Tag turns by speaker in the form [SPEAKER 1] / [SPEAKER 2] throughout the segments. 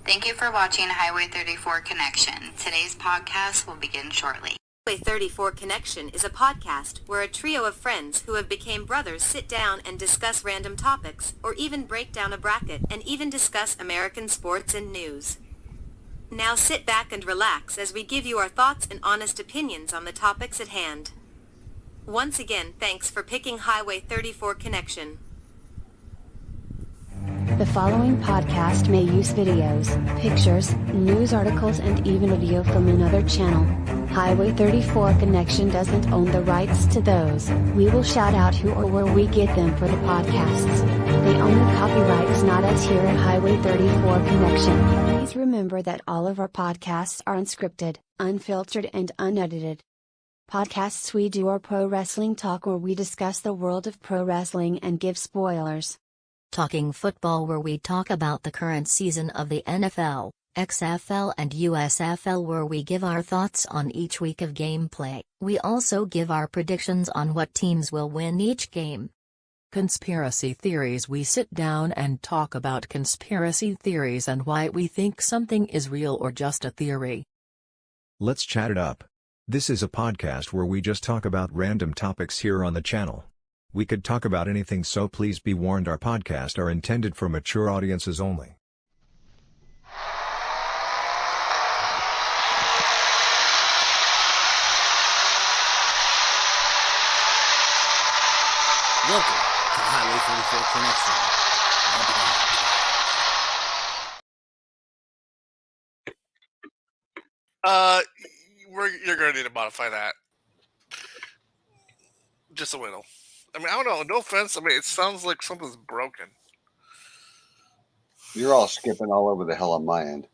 [SPEAKER 1] Thank you for watching Highway 34 Connection. Today's podcast will begin shortly. Highway 34 Connection is a podcast where a trio of friends who have become brothers sit down and discuss random topics, or even break down a bracket and even discuss American sports and news. Now sit back and relax as we give you our thoughts and honest opinions on the topics at hand. Once again, thanks for picking Highway 34 Connection.
[SPEAKER 2] The following podcast may use videos, pictures, news articles, and even audio from another channel. Highway 34 Connection doesn't own the rights to those. We will shout out who or where we get them for the podcasts. They own the copyrights, not us here at Highway 34 Connection. Please remember that all of our podcasts are unscripted, unfiltered, and unedited. Podcasts we do are pro wrestling talk, where we discuss the world of pro wrestling and give spoilers.
[SPEAKER 3] Talking Football, where we talk about the current season of the NFL, XFL and USFL, where we give our thoughts on each week of gameplay. We also give our predictions on what teams will win each game.
[SPEAKER 4] Conspiracy Theories, we sit down and talk about conspiracy theories and why we think something is real or just a theory.
[SPEAKER 5] Let's chat it up. This is a podcast where we just talk about random topics here on the channel. We could talk about anything, so please be warned, our podcasts are intended for mature audiences only.
[SPEAKER 6] Welcome to Highway 34 Connection.
[SPEAKER 7] You're going to need to modify that. Just a little. I mean, I don't know. No offense. I mean, it sounds like something's broken.
[SPEAKER 8] You're all skipping all over the hell on my end.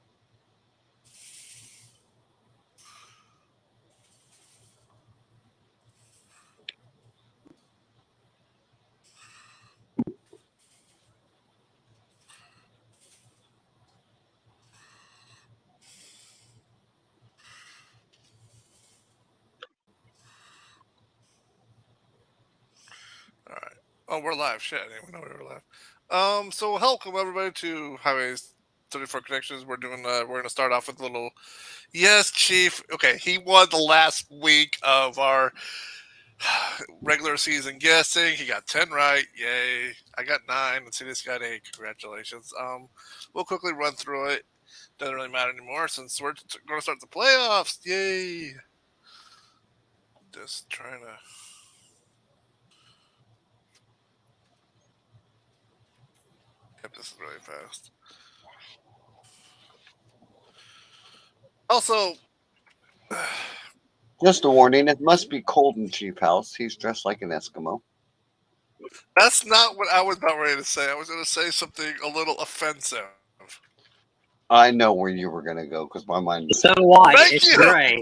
[SPEAKER 7] All right. Oh, we're live. Shit, I didn't even know we were live. So welcome everybody to Highways 34 Connections. We're gonna start off with a little. Yes, Chief. Okay, he won the last week of our regular season guessing. He got 10 right. Yay! I got 9. Let's see, this got 8. Congratulations. We'll quickly run through it. Doesn't really matter anymore since we're going to start the playoffs. Yay! Just trying to. This is really fast. Also,
[SPEAKER 8] just a warning, it must be cold in Chief House. He's dressed like an Eskimo.
[SPEAKER 7] That's not what I was about ready to say. I was going to say something a little offensive.
[SPEAKER 8] I know where you were going to go because my mind was...
[SPEAKER 9] So what?
[SPEAKER 7] Thank
[SPEAKER 9] It's
[SPEAKER 7] you.
[SPEAKER 9] gray.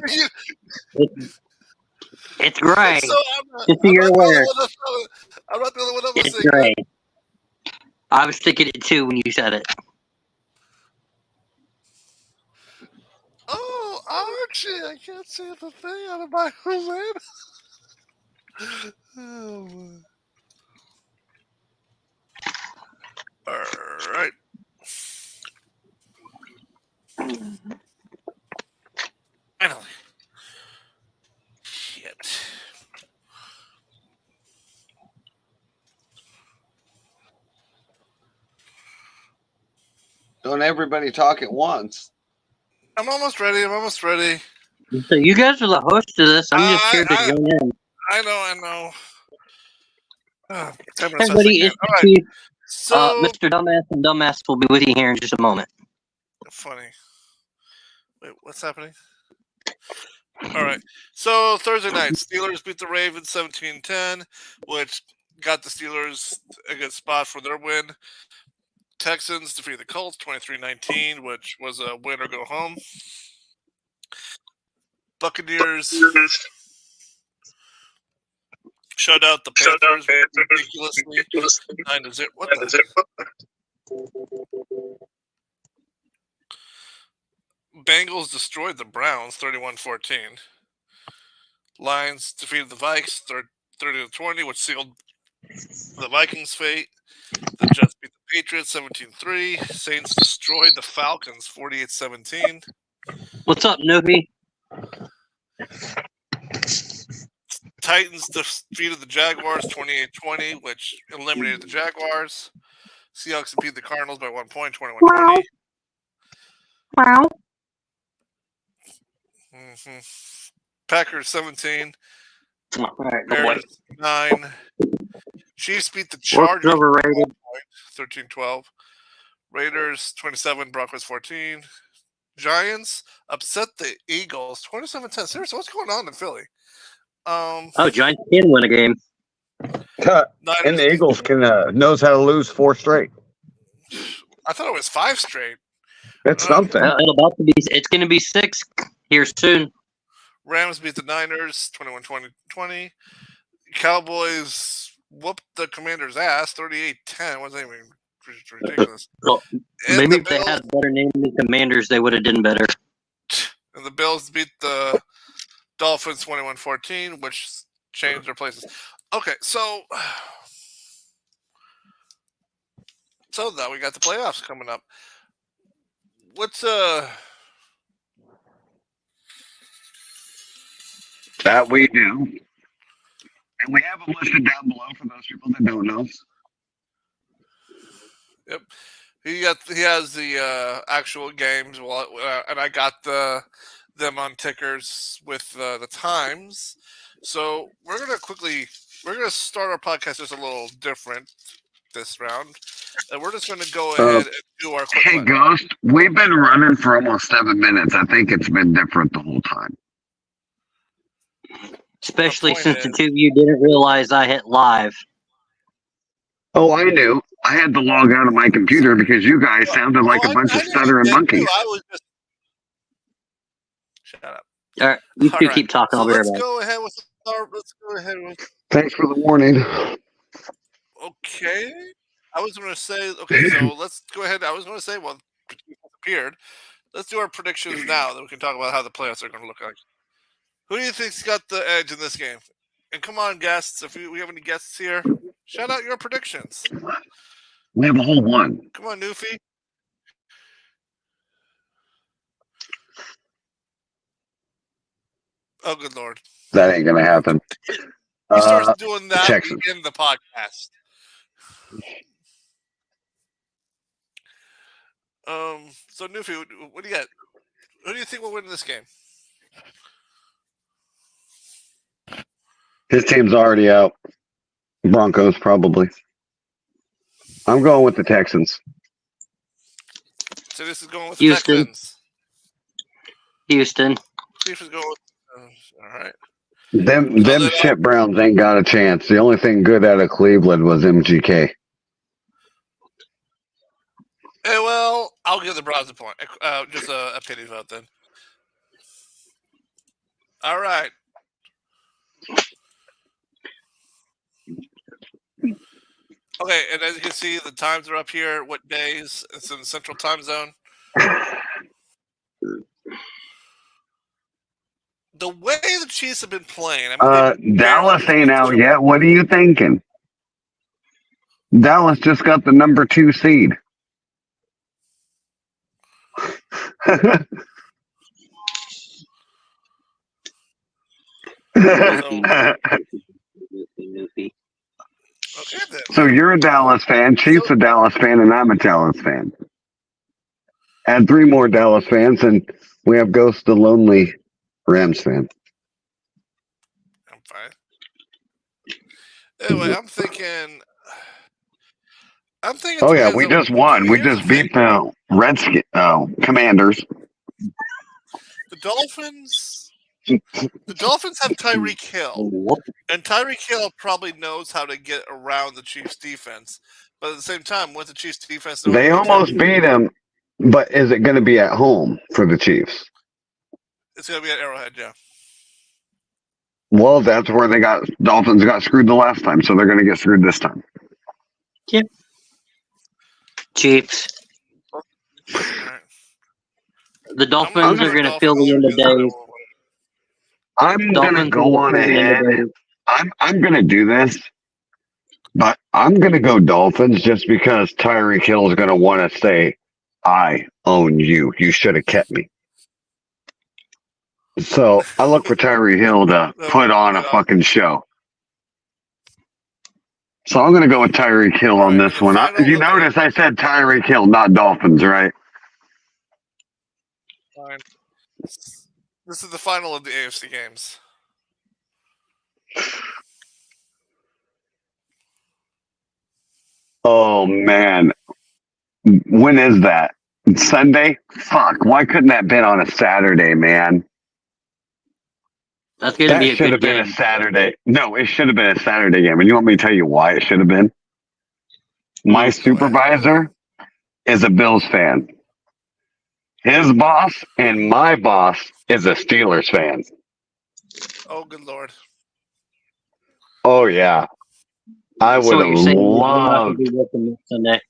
[SPEAKER 9] It's gray.
[SPEAKER 7] So
[SPEAKER 9] Just so you're aware.
[SPEAKER 7] I'm not the only one that was
[SPEAKER 9] It's
[SPEAKER 7] saying
[SPEAKER 9] gray.
[SPEAKER 7] that.
[SPEAKER 9] I was thinking it too when you said it.
[SPEAKER 7] Oh, Archie, I can't see the thing out of my head. Oh, boy. All right. Finally. Shit.
[SPEAKER 8] Don't everybody talk at once.
[SPEAKER 7] I'm almost ready.
[SPEAKER 9] So you guys are the host of this. I'm just here to join in.
[SPEAKER 7] I know.
[SPEAKER 9] Everybody, it's
[SPEAKER 7] all right.
[SPEAKER 9] Chief.
[SPEAKER 7] So,
[SPEAKER 9] Mr. Dumbass and Dumbass will be with you here in just a moment.
[SPEAKER 7] funny. Wait, what's happening? All right. So Thursday night, Steelers beat the Ravens 17-10, which got the Steelers a good spot for their win. Texans defeated the Colts 23-19, which was a win or go home. Buccaneers shut out the Panthers ridiculously 9-0. What the? Bengals destroyed the Browns 31-14. Lions defeated the Vikes 30-20, which sealed the Vikings' fate. The Jets beat the Patriots 17-3. Saints destroyed the Falcons 48-17.
[SPEAKER 9] What's up, Novi?
[SPEAKER 7] Titans defeated the Jaguars 28-20, which eliminated the Jaguars. Seahawks beat the Cardinals by 1 point, 21-20.
[SPEAKER 9] Wow.
[SPEAKER 7] Packers 17.
[SPEAKER 9] All right,
[SPEAKER 7] Bears 9. Chiefs beat the Chargers
[SPEAKER 9] overrated.
[SPEAKER 7] 13-12. Raiders 27. Broncos 14. Giants upset the Eagles 27-10. Seriously, what's going on in Philly?
[SPEAKER 9] Giants can win a game.
[SPEAKER 8] And the Eagles can knows how to lose 4 straight.
[SPEAKER 7] I thought it was 5 straight.
[SPEAKER 8] It's something.
[SPEAKER 9] It's going to be 6 here soon.
[SPEAKER 7] Rams beat the Niners 21-20. Cowboys whooped the Commanders' ass 38-10. Wasn't even ridiculous.
[SPEAKER 9] Well, maybe if they had a better name than Commanders, they would have done better.
[SPEAKER 7] And the Bills beat the Dolphins 21-14, which changed their places. Okay, so now we got the playoffs coming up. What's
[SPEAKER 8] that we do. And we have them listed down below for those people that don't know.
[SPEAKER 7] Yep. He has the actual games, and I got them on tickers with the times. So we're gonna start our podcast just a little different this round, and we're just gonna go ahead and do our quick.
[SPEAKER 8] Hey, Ghost, we've been running for almost 7 minutes. I think it's been different the whole time.
[SPEAKER 9] Especially since the 2 of you didn't realize I hit live.
[SPEAKER 8] Oh, I knew. I had to log out of my computer because you guys sounded like a bunch of stuttering monkeys.
[SPEAKER 7] I was just... Shut up.
[SPEAKER 9] All right, you two keep talking.
[SPEAKER 7] So
[SPEAKER 9] I'll be right
[SPEAKER 7] let's
[SPEAKER 9] back.
[SPEAKER 7] go ahead with.
[SPEAKER 8] Thanks for the warning.
[SPEAKER 7] Okay. I was going to say. Okay, so let's go ahead. I was going to say, well, appeared. Let's do our predictions now. Then we can talk about how the playoffs are going to look like. Who do you think's got the edge in this game? And come on, guests. If we have any guests here, shout out your predictions.
[SPEAKER 8] We have a whole one.
[SPEAKER 7] Come on, Newfie. Oh, good Lord.
[SPEAKER 8] That ain't going to happen.
[SPEAKER 7] He starts doing that
[SPEAKER 8] Texans.
[SPEAKER 7] in the podcast. So, Newfie, what do you got? Who do you think will win this game?
[SPEAKER 8] His team's already out. Broncos, probably. I'm going with the Texans.
[SPEAKER 7] So this is going with
[SPEAKER 9] Houston.
[SPEAKER 7] the Texans.
[SPEAKER 9] Houston.
[SPEAKER 7] Chief is going with... all right.
[SPEAKER 8] Them shit Browns ain't got a chance. The only thing good out of Cleveland was MGK.
[SPEAKER 7] Hey, well, I'll give the Browns a point. Just a pity vote then. All right. Okay, and as you can see, the times are up here. What days? It's in the Central Time Zone. The way the Chiefs have been playing,
[SPEAKER 8] Dallas ain't out yet. What are you thinking? Dallas just got the number 2 seed.
[SPEAKER 7] Okay, then.
[SPEAKER 8] So you're a Dallas fan, Chief's a Dallas fan, and I'm a Dallas fan. Add 3 more Dallas fans, and we have Ghost the Lonely Rams fan.
[SPEAKER 7] I'm fine. Anyway, I'm thinking.
[SPEAKER 8] Oh yeah, we just won. We just beat the Commanders.
[SPEAKER 7] The Dolphins. The Dolphins have Tyreek Hill, and Tyreek Hill probably knows how to get around the Chiefs' defense. But at the same time, with the Chiefs' defense,
[SPEAKER 8] they almost beat him. But is it going to be at home for the Chiefs?
[SPEAKER 7] It's going to be at Arrowhead, yeah.
[SPEAKER 8] Well, that's where Dolphins got screwed the last time, so they're going to get screwed this time.
[SPEAKER 9] Yep. Chiefs.
[SPEAKER 7] Right.
[SPEAKER 9] The Dolphins are going to feel the end of days.
[SPEAKER 8] I'm going to go on ahead. I'm going to do this. But I'm going to go Dolphins just because Tyreek Hill is going to want to say, I own you. You should have kept me. So I look for Tyreek Hill to put on a fucking show. So I'm going to go with Tyreek Hill on this one. If you notice, I said Tyreek Hill, not Dolphins, right?
[SPEAKER 7] Fine. This is the final of the AFC games.
[SPEAKER 8] Oh, man. When is that? Sunday? Fuck. Why couldn't that have been on a Saturday, man?
[SPEAKER 9] That's going to be a
[SPEAKER 8] should
[SPEAKER 9] good
[SPEAKER 8] have been
[SPEAKER 9] game.
[SPEAKER 8] a Saturday. No, it should have been a Saturday game. And you want me to tell you why it should have been? My supervisor is a Bills fan. His boss and my boss is a Steelers fan.
[SPEAKER 7] Oh, good Lord.
[SPEAKER 8] Oh, yeah. I would have loved.
[SPEAKER 9] Sunday.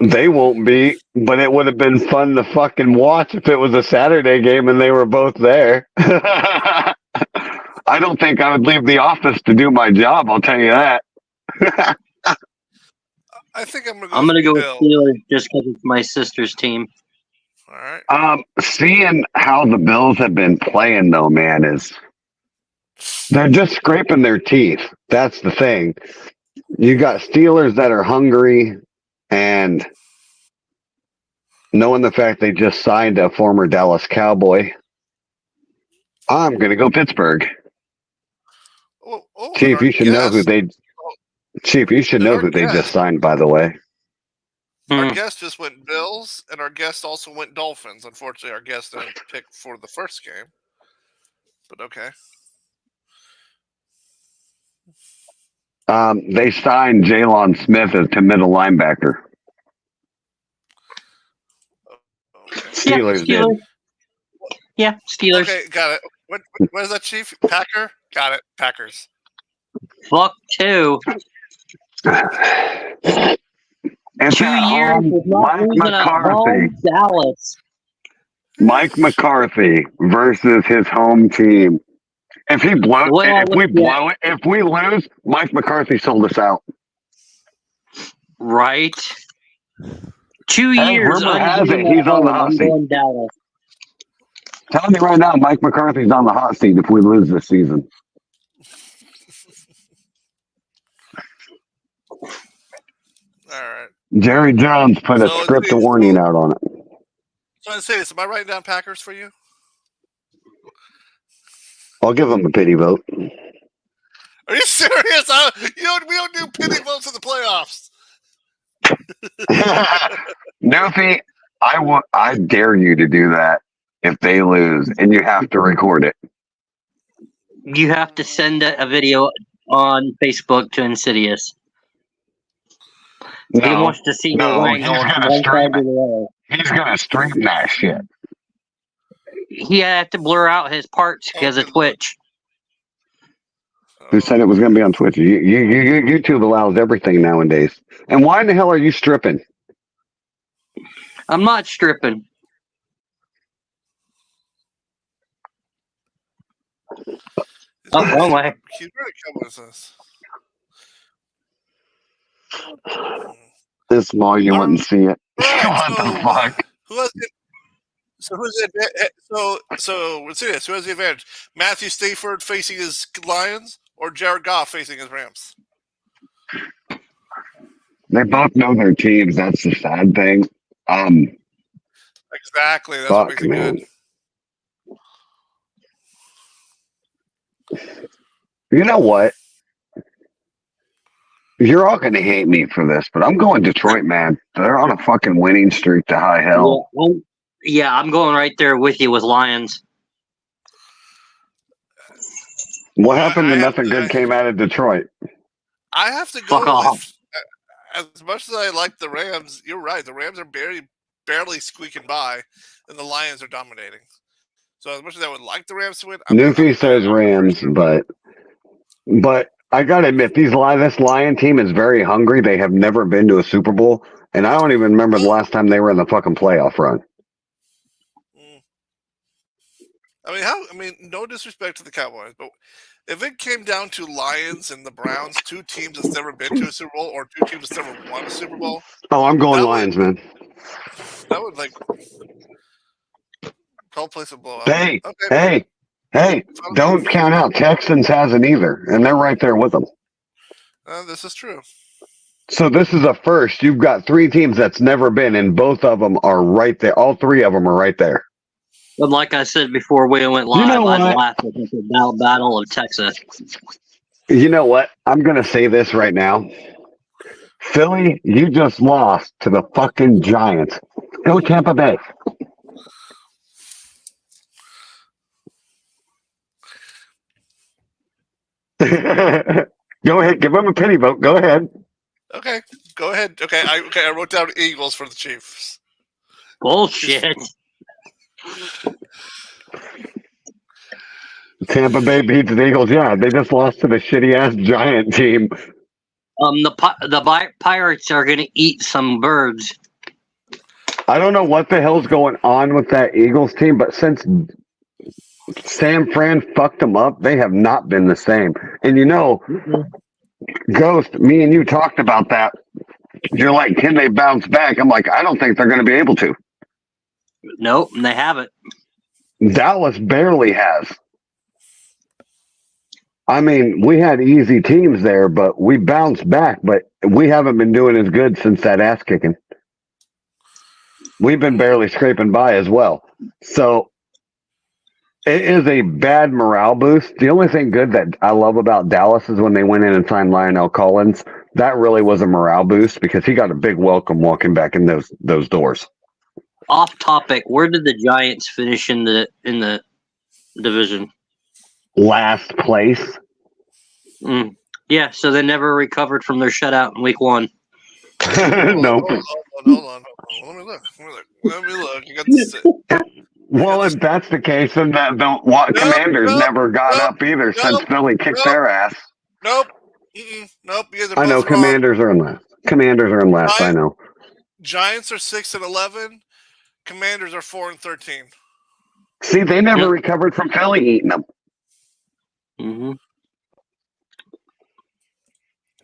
[SPEAKER 8] They won't be, but it would have been fun to fucking watch if it was a Saturday game and they were both there. I don't think I would leave the office to do my job, I'll tell you that.
[SPEAKER 7] I think I'm
[SPEAKER 9] going to go with
[SPEAKER 7] Bill.
[SPEAKER 9] Steelers just because it's my sister's team.
[SPEAKER 7] All right.
[SPEAKER 8] Seeing how the Bills have been playing, though, man, is they're just scraping their teeth. That's the thing. You got Steelers that are hungry, and knowing the fact they just signed a former Dallas Cowboy, I'm going to go Pittsburgh. Chief, you should know who they. Chief, you should know who they just signed, by the way.
[SPEAKER 7] Our guest just went Bills, and our guest also went Dolphins. Unfortunately, our guest didn't pick for the first game. But okay.
[SPEAKER 8] They signed Jalen Smith as to middle linebacker. Steelers did.
[SPEAKER 9] Yeah, Steelers.
[SPEAKER 7] Okay, got it. What is that, Chief? Packer? Got it. Packers.
[SPEAKER 9] Fuck two.
[SPEAKER 8] It's
[SPEAKER 9] 2 years with not
[SPEAKER 8] Mike
[SPEAKER 9] losing at home, Dallas.
[SPEAKER 8] Mike McCarthy versus his home team. If we lose, Mike McCarthy sold us out.
[SPEAKER 9] Right. 2 years.
[SPEAKER 8] Rumor has it he's on the hot seat.
[SPEAKER 9] Dallas.
[SPEAKER 8] Tell me right now, Mike McCarthy's on the hot seat if we lose this season.
[SPEAKER 7] All right.
[SPEAKER 8] Jerry Jones put a script of warning out on it.
[SPEAKER 7] So I say this. Am I writing down Packers for you?
[SPEAKER 8] I'll give him a pity vote.
[SPEAKER 7] Are you serious? We don't do pity votes in the playoffs.
[SPEAKER 8] Noofy, I dare you to do that if they lose, and you have to record it.
[SPEAKER 9] You have to send a video on Facebook to Insidious. He wants to see the ring on one side of the other.
[SPEAKER 8] He's gonna stream that shit.
[SPEAKER 9] He had to blur out his parts because of Twitch.
[SPEAKER 8] Who said it was gonna be on Twitch? YouTube allows everything nowadays. And why in the hell are you stripping?
[SPEAKER 9] I'm not stripping. Oh, wrong way.
[SPEAKER 7] He's really coming with us.
[SPEAKER 8] This small, you wouldn't see it. What the fuck?
[SPEAKER 7] Who has it? So who's it? So let's see this. Who has the advantage? Matthew Stafford facing his Lions, or Jared Goff facing his Rams?
[SPEAKER 8] They both know their teams. That's the sad thing.
[SPEAKER 7] Exactly. That's what makes it good.
[SPEAKER 8] You know what? You're all going to hate me for this, but I'm going Detroit, man. They're on a fucking winning streak to high hell.
[SPEAKER 9] Well, yeah, I'm going right there with you with Lions.
[SPEAKER 8] What happened to nothing good came out of Detroit?
[SPEAKER 7] I have to
[SPEAKER 9] Fuck
[SPEAKER 7] go
[SPEAKER 9] off.
[SPEAKER 7] with, as much as I like the Rams, you're right. The Rams are barely squeaking by, and the Lions are dominating. So as much as I would like the Rams to win,
[SPEAKER 8] Newfie says Rams, but I gotta admit, this Lion team is very hungry. They have never been to a Super Bowl, and I don't even remember the last time they were in the fucking playoff run.
[SPEAKER 7] I mean, no disrespect to the Cowboys, but if it came down to Lions and the Browns, two teams that's never been to a Super Bowl, or two teams that's never won a Super Bowl.
[SPEAKER 8] Oh, I'm going Lions, man.
[SPEAKER 7] That would like whole place would blow up.
[SPEAKER 8] Hey,
[SPEAKER 7] okay.
[SPEAKER 8] hey! Don't count out Texans hasn't either, and they're right there with them.
[SPEAKER 7] This is true.
[SPEAKER 8] So this is a first. You've got three teams that's never been, and both of them are right there. All three of them are right there.
[SPEAKER 9] But like I said before we went live,
[SPEAKER 8] You know
[SPEAKER 9] I'd
[SPEAKER 8] what?
[SPEAKER 9] laugh at the Battle of Texas.
[SPEAKER 8] You know what? I'm going to say this right now. Philly, you just lost to the fucking Giants. Go Tampa Bay. Go ahead. Give them a pity vote. Go ahead.
[SPEAKER 7] Okay, go ahead. Okay, I wrote down Eagles for the Chiefs.
[SPEAKER 9] Bullshit.
[SPEAKER 8] Tampa Bay beats the Eagles. Yeah, they just lost to the shitty ass Giant team.
[SPEAKER 9] The Pirates are gonna eat some birds.
[SPEAKER 8] I don't know what the hell's going on with that Eagles team, but since San Fran fucked them up, they have not been the same. And you know, Ghost, me and you talked about that. You're like, can they bounce back? I'm like, I don't think they're going to be able to.
[SPEAKER 9] Nope, they haven't.
[SPEAKER 8] Dallas barely has. I mean, we had easy teams there, but we bounced back. But we haven't been doing as good since that ass kicking. We've been barely scraping by as well. So it is a bad morale boost. The only thing good that I love about Dallas is when they went in and signed Lionel Collins. That really was a morale boost because he got a big welcome walking back in those doors.
[SPEAKER 9] Off topic, where did the Giants finish in the division?
[SPEAKER 8] Last place.
[SPEAKER 9] Yeah, so they never recovered from their shutout in week 1.
[SPEAKER 8] No.
[SPEAKER 7] Hold on. Let me look. You got this.
[SPEAKER 8] Well, if that's the case, then Commanders never got up either since Philly kicked their ass.
[SPEAKER 7] Nope. Nope. You guys are
[SPEAKER 8] I know
[SPEAKER 7] both wrong.
[SPEAKER 8] Commanders are in last. Commanders are in last. I know.
[SPEAKER 7] Giants are 6-11. Commanders are 4-13.
[SPEAKER 8] See, they never recovered from Philly eating them.
[SPEAKER 9] Mm-hmm.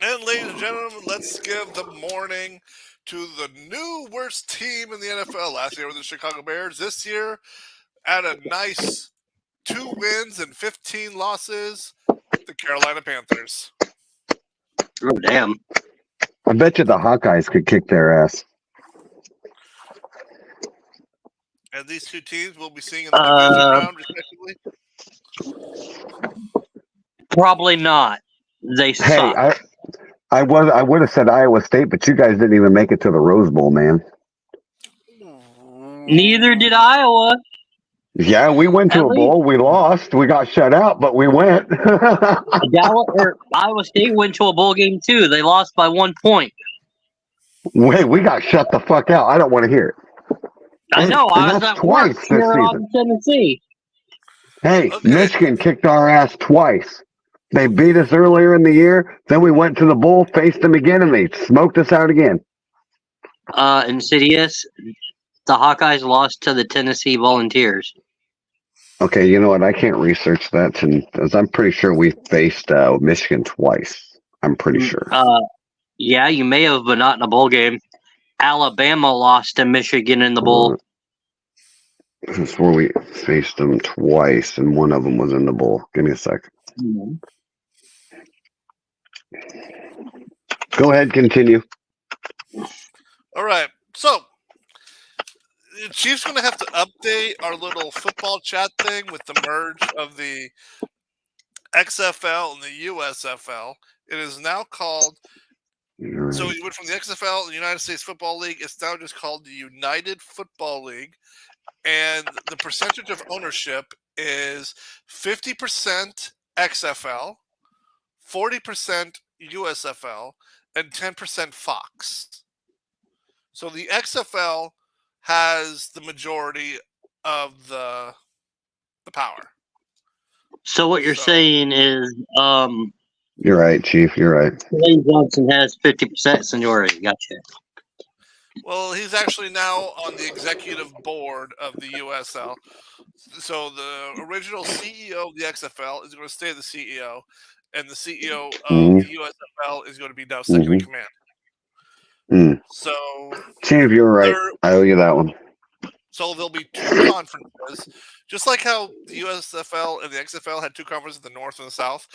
[SPEAKER 7] And ladies and gentlemen, let's give the morning to the new worst team in the NFL. Last year were the Chicago Bears. This year, at a nice 2 wins and 15 losses, the Carolina Panthers.
[SPEAKER 9] Oh, damn.
[SPEAKER 8] I bet you the Hawkeyes could kick their ass.
[SPEAKER 7] And these two teams we'll be seeing in the division round, respectively.
[SPEAKER 9] Probably not. They suck.
[SPEAKER 8] Hey, I would have said Iowa State, but you guys didn't even make it to the Rose Bowl, man.
[SPEAKER 9] Neither did Iowa.
[SPEAKER 8] Yeah, we went to a bowl. We lost. We got shut out, but we went.
[SPEAKER 9] Iowa State went to a bowl game too. They lost by 1 point.
[SPEAKER 8] Wait, we got shut the fuck out. I don't want to hear it.
[SPEAKER 9] I know.
[SPEAKER 8] And
[SPEAKER 9] I was
[SPEAKER 8] that's
[SPEAKER 9] at work
[SPEAKER 8] twice
[SPEAKER 9] here
[SPEAKER 8] this
[SPEAKER 9] on Tennessee.
[SPEAKER 8] Hey,
[SPEAKER 7] Okay.
[SPEAKER 8] Michigan kicked our ass twice. They beat us earlier in the year. Then we went to the bowl, faced them again, and they smoked us out again.
[SPEAKER 9] Insidious. The Hawkeyes lost to the Tennessee Volunteers.
[SPEAKER 8] Okay, you know what? I can't research that, because I'm pretty sure we faced Michigan twice. I'm pretty sure.
[SPEAKER 9] Yeah, you may have, but not in a bowl game. Alabama lost to Michigan in the bowl.
[SPEAKER 8] This is where we faced them twice, and one of them was in the bowl. Give me a sec.
[SPEAKER 9] Mm-hmm.
[SPEAKER 8] Go ahead, continue.
[SPEAKER 7] All right. So, the Chiefs going to have to update our little football chat thing with the merge of the XFL and the USFL. It is now called.
[SPEAKER 8] Right.
[SPEAKER 7] So we went from the XFL, the United States Football League. It's now just called the United Football League, and the percentage of ownership is 50% XFL, 40% USFL, and 10% Fox. So the XFL has the majority of the power.
[SPEAKER 9] So what you're saying is,
[SPEAKER 8] You're right, Chief. You're right.
[SPEAKER 9] Lane Johnson has 50% seniority. Gotcha.
[SPEAKER 7] Well, he's actually now on the executive board of the USL. So the original CEO of the XFL is going to stay the CEO, and the CEO of the USFL is going to be now second in command. So,
[SPEAKER 8] Chief, you're right. I owe you that one.
[SPEAKER 7] So there'll be two conferences, just like how the USFL and the XFL had two conferences, the North and the South.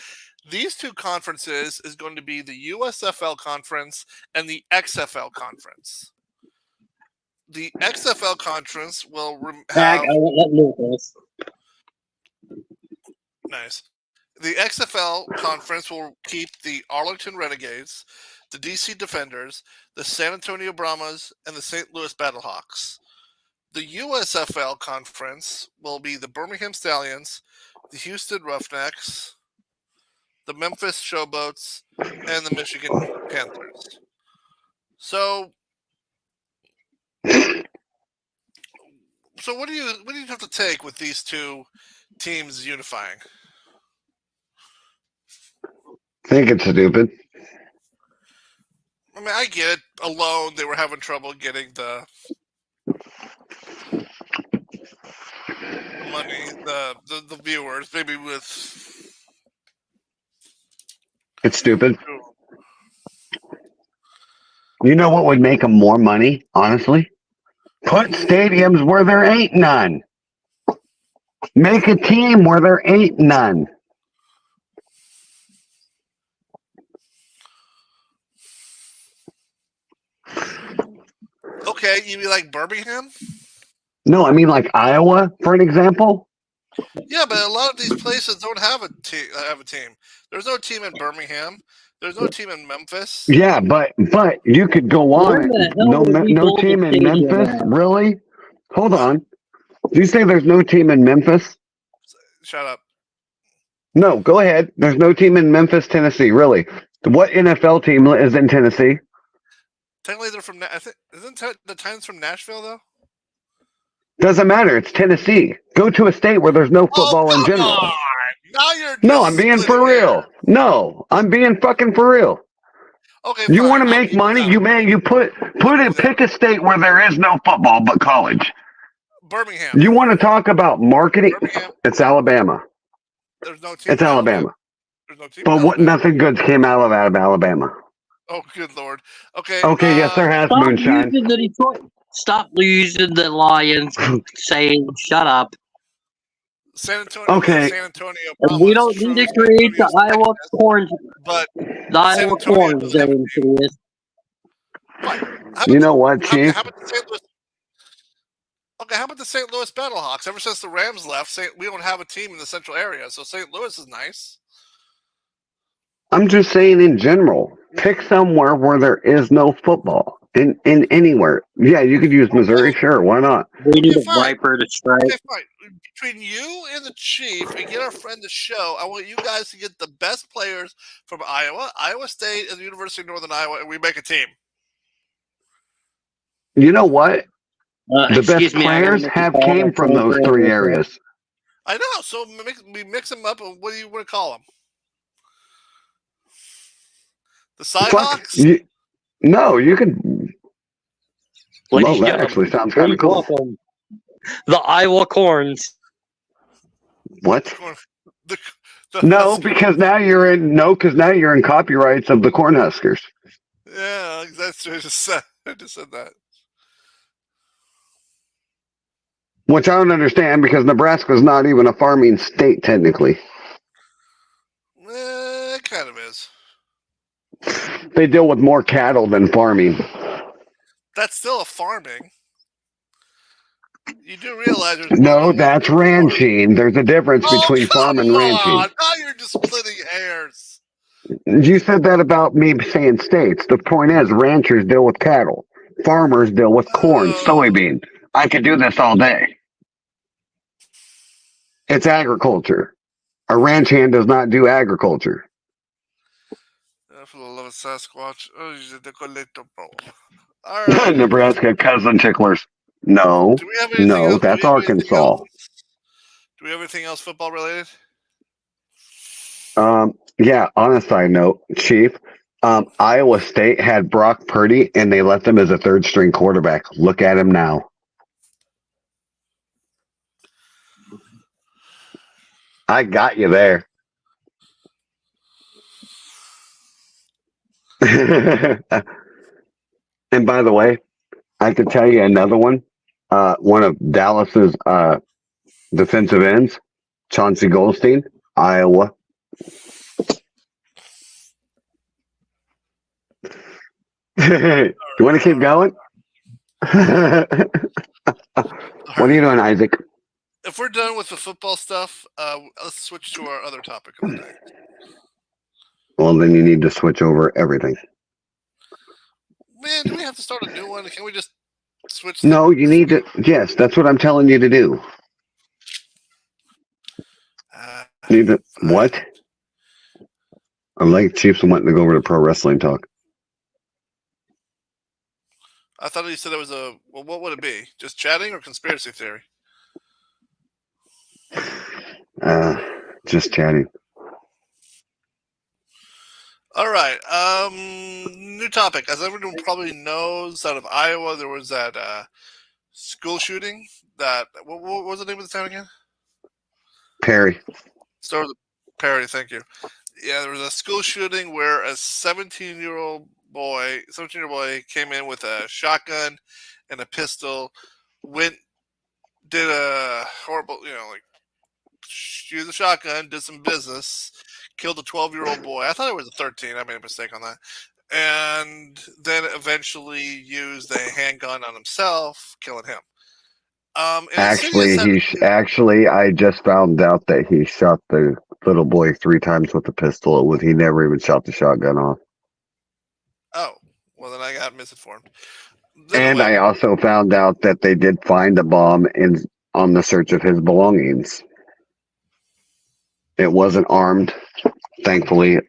[SPEAKER 7] These two conferences is going to be the USFL conference and the XFL conference. The XFL conference will have nice. The XFL conference will keep the Arlington Renegades, the DC Defenders, the San Antonio Brahmas, and the St. Louis Battlehawks. The USFL conference will be the Birmingham Stallions, the Houston Roughnecks, the Memphis Showboats, and the Michigan Panthers. So what do you have to take with these two teams unifying?
[SPEAKER 8] I think it's stupid.
[SPEAKER 7] I mean, I get it. Alone, they were having trouble getting the money, the viewers, maybe with.
[SPEAKER 8] It's stupid. You know what would make them more money, honestly? Put stadiums where there ain't none. Make a team where there ain't none.
[SPEAKER 7] Okay, you mean like Birmingham?
[SPEAKER 8] No, I mean like Iowa, for an example.
[SPEAKER 7] Yeah, but a lot of these places don't have a team. There's no team in Birmingham. There's no team in Memphis.
[SPEAKER 8] Yeah, but you could go on. No team in Memphis, really? Hold on. Did you say there's no team in Memphis?
[SPEAKER 7] Shut up.
[SPEAKER 8] No, go ahead. There's no team in Memphis, Tennessee, really. What NFL team is in Tennessee?
[SPEAKER 7] Technically, they're from. Isn't the Titans from Nashville though?
[SPEAKER 8] Doesn't matter. It's Tennessee. Go to a state where there's no football in general.
[SPEAKER 7] On. Now you're
[SPEAKER 8] no, I'm being for real. No, I'm being fucking for real.
[SPEAKER 7] Okay.
[SPEAKER 8] You want to make money? You pick a state where there is no football but college.
[SPEAKER 7] Birmingham.
[SPEAKER 8] You want to talk about marketing?
[SPEAKER 7] Birmingham.
[SPEAKER 8] It's Alabama.
[SPEAKER 7] There's no team.
[SPEAKER 8] It's Alabama.
[SPEAKER 7] There's no team.
[SPEAKER 8] But nothing good came out of Alabama.
[SPEAKER 7] Oh, good lord. Okay.
[SPEAKER 8] Okay. Yes, there has moonshine.
[SPEAKER 9] Stop using the Lions. Saying shut up.
[SPEAKER 7] San Antonio.
[SPEAKER 8] Okay.
[SPEAKER 7] San Antonio.
[SPEAKER 9] We don't need to create the Iowa Corns.
[SPEAKER 7] But
[SPEAKER 9] the Iowa Corns that into this.
[SPEAKER 8] You know what, Chief?
[SPEAKER 7] How about the St. Louis Battlehawks? Ever since the Rams left, we don't have a team in the central area, so St. Louis is nice.
[SPEAKER 8] I'm just saying in general. Pick somewhere where there is no football. In anywhere. Yeah, you could use Missouri, sure, why not?
[SPEAKER 9] We need a Viper to strike.
[SPEAKER 7] Okay, fine. Between you and the Chief and get our friend to show, I want you guys to get the best players from Iowa, Iowa State, and the University of Northern Iowa, and we make a team.
[SPEAKER 8] You know what? The best players came from those three areas.
[SPEAKER 7] I know, so we mix them up, and what do you want to call them? The Cyhawks?
[SPEAKER 8] No, you can. Well, that actually sounds kind of cool.
[SPEAKER 9] The Iowa Corns.
[SPEAKER 8] What? Because now you're in copyrights of the Cornhuskers.
[SPEAKER 7] Yeah, that's what I just said. I just said that.
[SPEAKER 8] Which I don't understand because Nebraska's not even a farming state technically.
[SPEAKER 7] It kind of is.
[SPEAKER 8] They deal with more cattle than farming.
[SPEAKER 7] That's still a farming. You do realize there's
[SPEAKER 8] that's ranching. There's a difference between farm and ranching.
[SPEAKER 7] Now you're just splitting hairs.
[SPEAKER 8] You said that about me saying states. The point is, ranchers deal with cattle. Farmers deal with corn, soybean. I could do this all day. It's agriculture. A ranch hand does not do agriculture.
[SPEAKER 7] For the love of Sasquatch. Oh, he's a Nicoleto, bro. All right.
[SPEAKER 8] Nebraska cousin ticklers. No, that's Arkansas.
[SPEAKER 7] Do we have anything else football related?
[SPEAKER 8] Yeah, on a side note, Chief, Iowa State had Brock Purdy, and they left him as a third-string quarterback. Look at him now. I got you there. And by the way, I could tell you another one. One of Dallas's defensive ends, Chauncey Goldstein, Iowa. You want to keep going? What are you doing, Isaac?
[SPEAKER 7] If we're done with the football stuff, let's switch to our other topic of the day.
[SPEAKER 8] Well, then you need to switch over everything.
[SPEAKER 7] Man, do we have to start a new one? Can we just switch?
[SPEAKER 8] No, you need to. Yes, that's what I'm telling you to do. Need to what? I'm like Chiefs wanting to go over to pro wrestling talk.
[SPEAKER 7] I thought you said it was a. Well, what would it be? Just chatting or conspiracy theory?
[SPEAKER 8] Just chatting.
[SPEAKER 7] All right. New topic. As everyone probably knows, out of Iowa, there was that school shooting. That what was the name of the town again?
[SPEAKER 8] Perry.
[SPEAKER 7] Start with Perry. Thank you. Yeah, there was a school shooting where a 17-year-old boy came in with a shotgun and a pistol. Did a horrible, used a shotgun, did some business, killed a 12-year-old boy. I thought it was a 13. I made a mistake on that. And then eventually used a handgun on himself, killing him.
[SPEAKER 8] Actually, I just found out that he shot the little boy 3 times with the pistol. He never even shot the shotgun off.
[SPEAKER 7] Oh, well, then I got misinformed.
[SPEAKER 8] And I also found out that they did find a bomb on the search of his belongings. It wasn't armed, thankfully.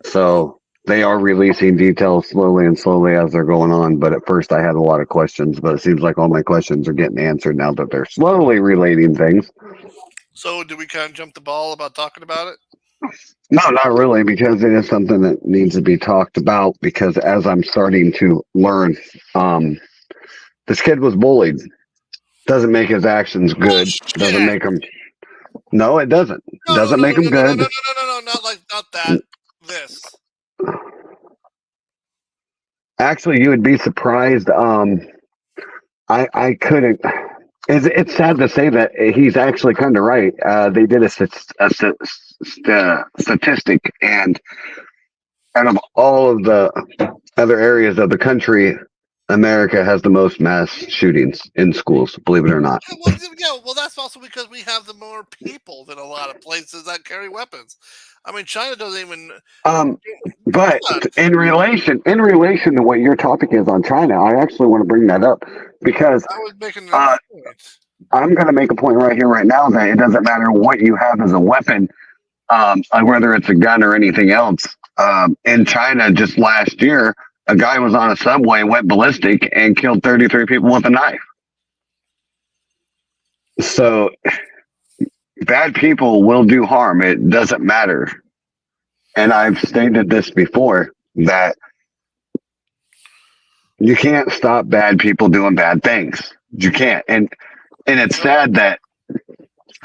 [SPEAKER 8] So they are releasing details slowly as they're going on. But at first I had a lot of questions, but it seems like all my questions are getting answered now that they're slowly relating things.
[SPEAKER 7] So did we kind of jump the ball about talking about it?
[SPEAKER 8] No, not really, because it is something that needs to be talked about, because as I'm starting to learn, this kid was bullied. Doesn't make his actions good. Doesn't make him. No, it doesn't. Doesn't make him good.
[SPEAKER 7] No, not that. This.
[SPEAKER 8] Actually, you would be surprised. I couldn't. It's sad to say that he's actually kind of right. They did a statistic, and out of all of the other areas of the country, America has the most mass shootings in schools, believe it or not.
[SPEAKER 7] Well, that's also because we have the more people than a lot of places that carry weapons. I mean, China doesn't even.
[SPEAKER 8] But in relation to what your topic is on China, I actually want to bring that up because
[SPEAKER 7] I was making a point.
[SPEAKER 8] I'm going to make a point right here, right now, that it doesn't matter what you have as a weapon, whether it's a gun or anything else. In China, just last year, a guy was on a subway, went ballistic, and killed 33 people with a knife. So, bad people will do harm. It doesn't matter. And I've stated this before, that you can't stop bad people doing bad things. You can't. And it's sad that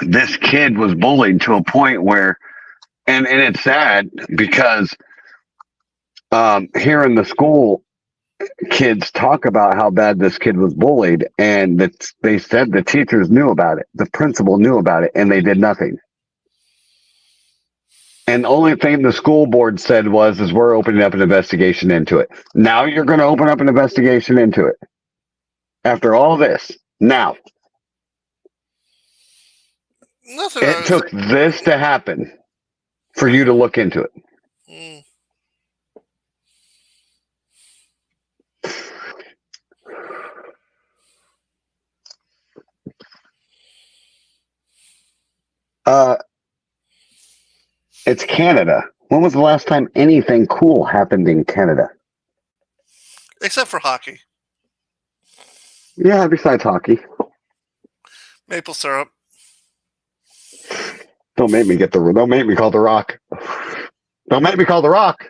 [SPEAKER 8] this kid was bullied to a point where, and it's sad because here in the school, kids talk about how bad this kid was bullied, and they said the teachers knew about it, the principal knew about it, and they did nothing. And the only thing the school board said is we're opening up an investigation into it. Now you're going to open up an investigation into it. After all this, now. It took this to happen for you to look into it. It's Canada. When was the last time anything cool happened in Canada?
[SPEAKER 7] Except for hockey.
[SPEAKER 8] Yeah, besides hockey.
[SPEAKER 7] Maple syrup. Don't
[SPEAKER 8] make me call The Rock. Don't make me call The Rock.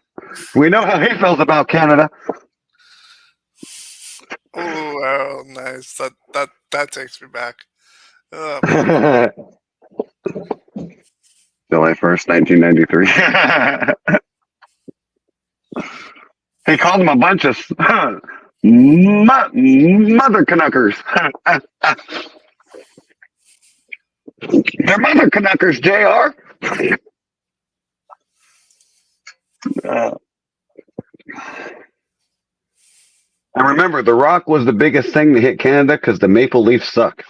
[SPEAKER 8] We know how he feels about Canada.
[SPEAKER 7] Oh, nice. That takes me back.
[SPEAKER 8] July 1st, 1993. He called them a bunch of mother Canuckers. They're mother Canuckers, JR. And remember, The Rock was the biggest thing to hit Canada because the Maple Leafs suck.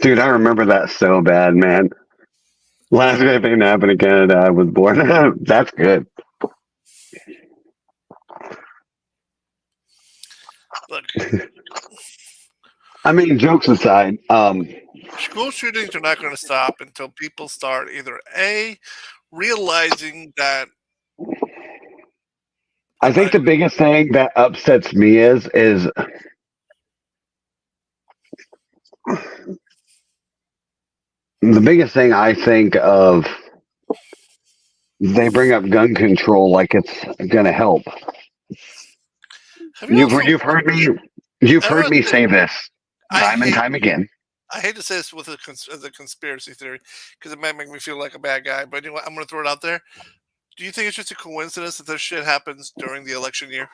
[SPEAKER 8] Dude, I remember that so bad, man. Last great thing to happen in Canada, I was born. That's good.
[SPEAKER 7] Look,
[SPEAKER 8] I mean, jokes aside,
[SPEAKER 7] school shootings are not going to stop until people start either A, realizing that.
[SPEAKER 8] I think the biggest thing that upsets me is the biggest thing I think of, they bring up gun control like it's going to help. You've heard me say this time and time again.
[SPEAKER 7] I hate to say this as a conspiracy theory because it might make me feel like a bad guy, but you know what? I'm going to throw it out there. Do you think it's just a coincidence that this shit happens during the election year?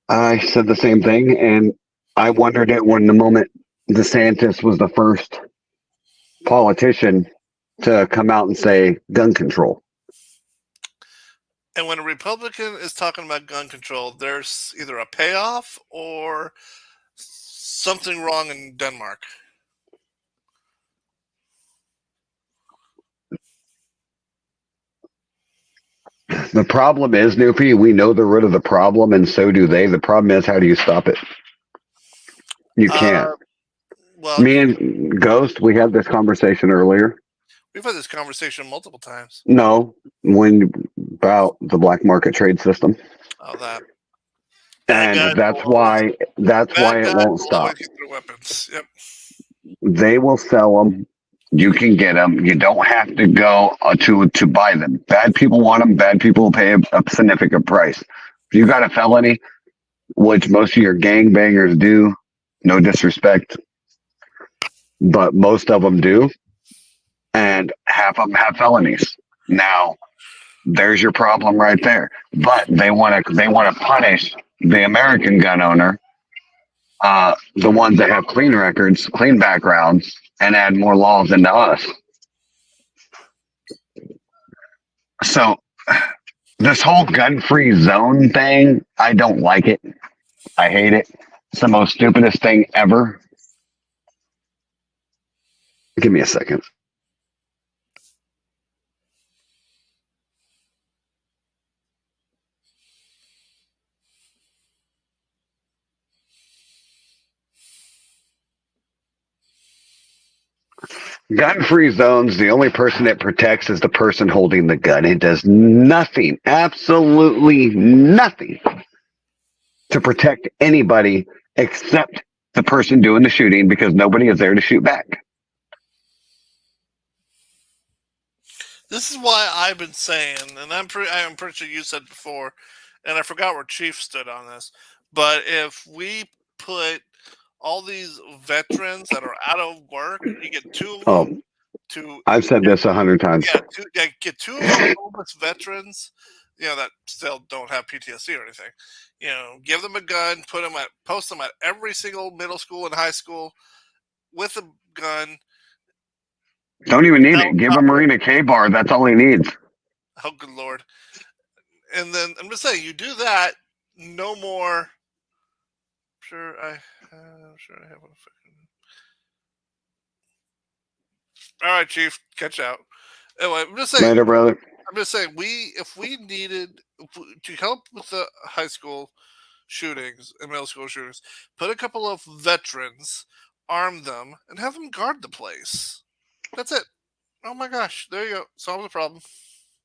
[SPEAKER 8] I said the same thing, and I wondered it when the moment DeSantis was the first politician to come out and say gun control.
[SPEAKER 7] And when a Republican is talking about gun control, there's either a payoff or something wrong in Denmark.
[SPEAKER 8] The problem is, Noopy, we know the root of the problem, and so do they. The problem is, how do you stop it? You can't.
[SPEAKER 7] Well,
[SPEAKER 8] Me and Ghost, we had this conversation earlier.
[SPEAKER 7] We've had this conversation multiple times.
[SPEAKER 8] No, about the black market trade system.
[SPEAKER 7] Oh, that.
[SPEAKER 8] And that's why it won't stop.
[SPEAKER 7] Weapons. Yep.
[SPEAKER 8] They will sell them. You can get them. You don't have to go to buy them. Bad people want them. Bad people will pay a significant price. If you got a felony, which most of your gangbangers do, no disrespect, but most of them do, and half of them have felonies. Now, there's your problem right there. But they want to punish the American gun owner, the ones that have clean records, clean backgrounds, and add more laws into us. So this whole gun-free zone thing, I don't like it. I hate it. It's the most stupidest thing ever. Give me a second. Gun-free zones, the only person it protects is the person holding the gun. It does nothing, absolutely nothing, to protect anybody except the person doing the shooting, because nobody is there to shoot back.
[SPEAKER 7] This is why I've been saying, and I'm pretty sure you said before, and I forgot where Chief stood on this, but if we put all these veterans that are out of work, you get two of them.
[SPEAKER 8] I've said this 100 times.
[SPEAKER 7] Yeah, get two of them homeless veterans, that still don't have PTSD or anything. Give them a gun, post them at every single middle school and high school with a gun.
[SPEAKER 8] Don't even need it. Give him Marina K-Bar. That's all he needs.
[SPEAKER 7] Oh, good Lord. And then I'm just saying, you do that, no more. I'm sure I have one. All right, Chief, catch out. Anyway, I'm just saying.
[SPEAKER 8] Later, brother.
[SPEAKER 7] I'm just saying, if we needed to help with the high school shootings and middle school shootings, put a couple of veterans, arm them, and have them guard the place. That's it. Oh my gosh, there you go. Solve the problem.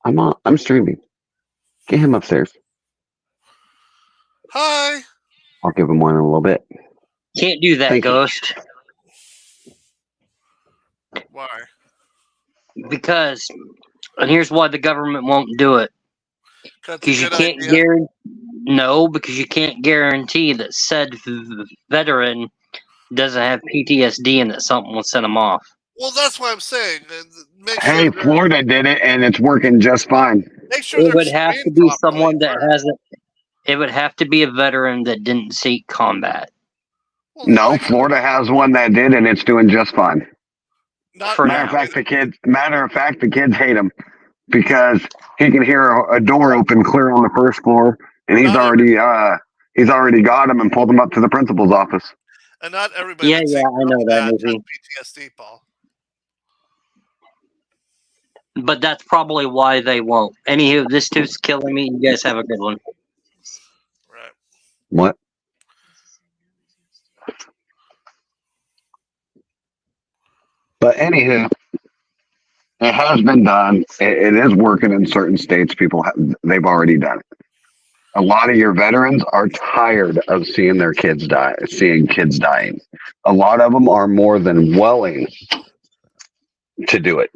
[SPEAKER 8] I'm streaming. Get him upstairs.
[SPEAKER 7] Hi.
[SPEAKER 8] I'll give him one in a little bit.
[SPEAKER 9] Can't do that, Ghost.
[SPEAKER 7] Why?
[SPEAKER 9] Because And here's why the government won't do it. Because you can't guarantee. No, because you can't guarantee that said veteran doesn't have PTSD and that something will send him off.
[SPEAKER 7] Well, that's what I'm saying. Make sure
[SPEAKER 8] Hey, Florida did it, and it's working just fine.
[SPEAKER 7] Make sure
[SPEAKER 9] it would have to be someone that hasn't. It would have to be a veteran that didn't seek combat.
[SPEAKER 7] Well,
[SPEAKER 8] no, Florida has one that did, and it's doing just fine. Matter of fact, the kids hate him because he can hear a door open clear on the first floor, and he's already got him and pulled him up to the principal's office.
[SPEAKER 7] And not everybody.
[SPEAKER 9] Yeah, I know that movie.
[SPEAKER 7] PTSD, Paul.
[SPEAKER 9] But that's probably why they won't. Anywho, this tooth's killing me. You guys have a good one.
[SPEAKER 7] Right.
[SPEAKER 8] What? But anywho, it has been done. It is working in certain states. They've already done it. A lot of your veterans are tired of seeing their kids die, seeing kids dying. A lot of them are more than willing to do it.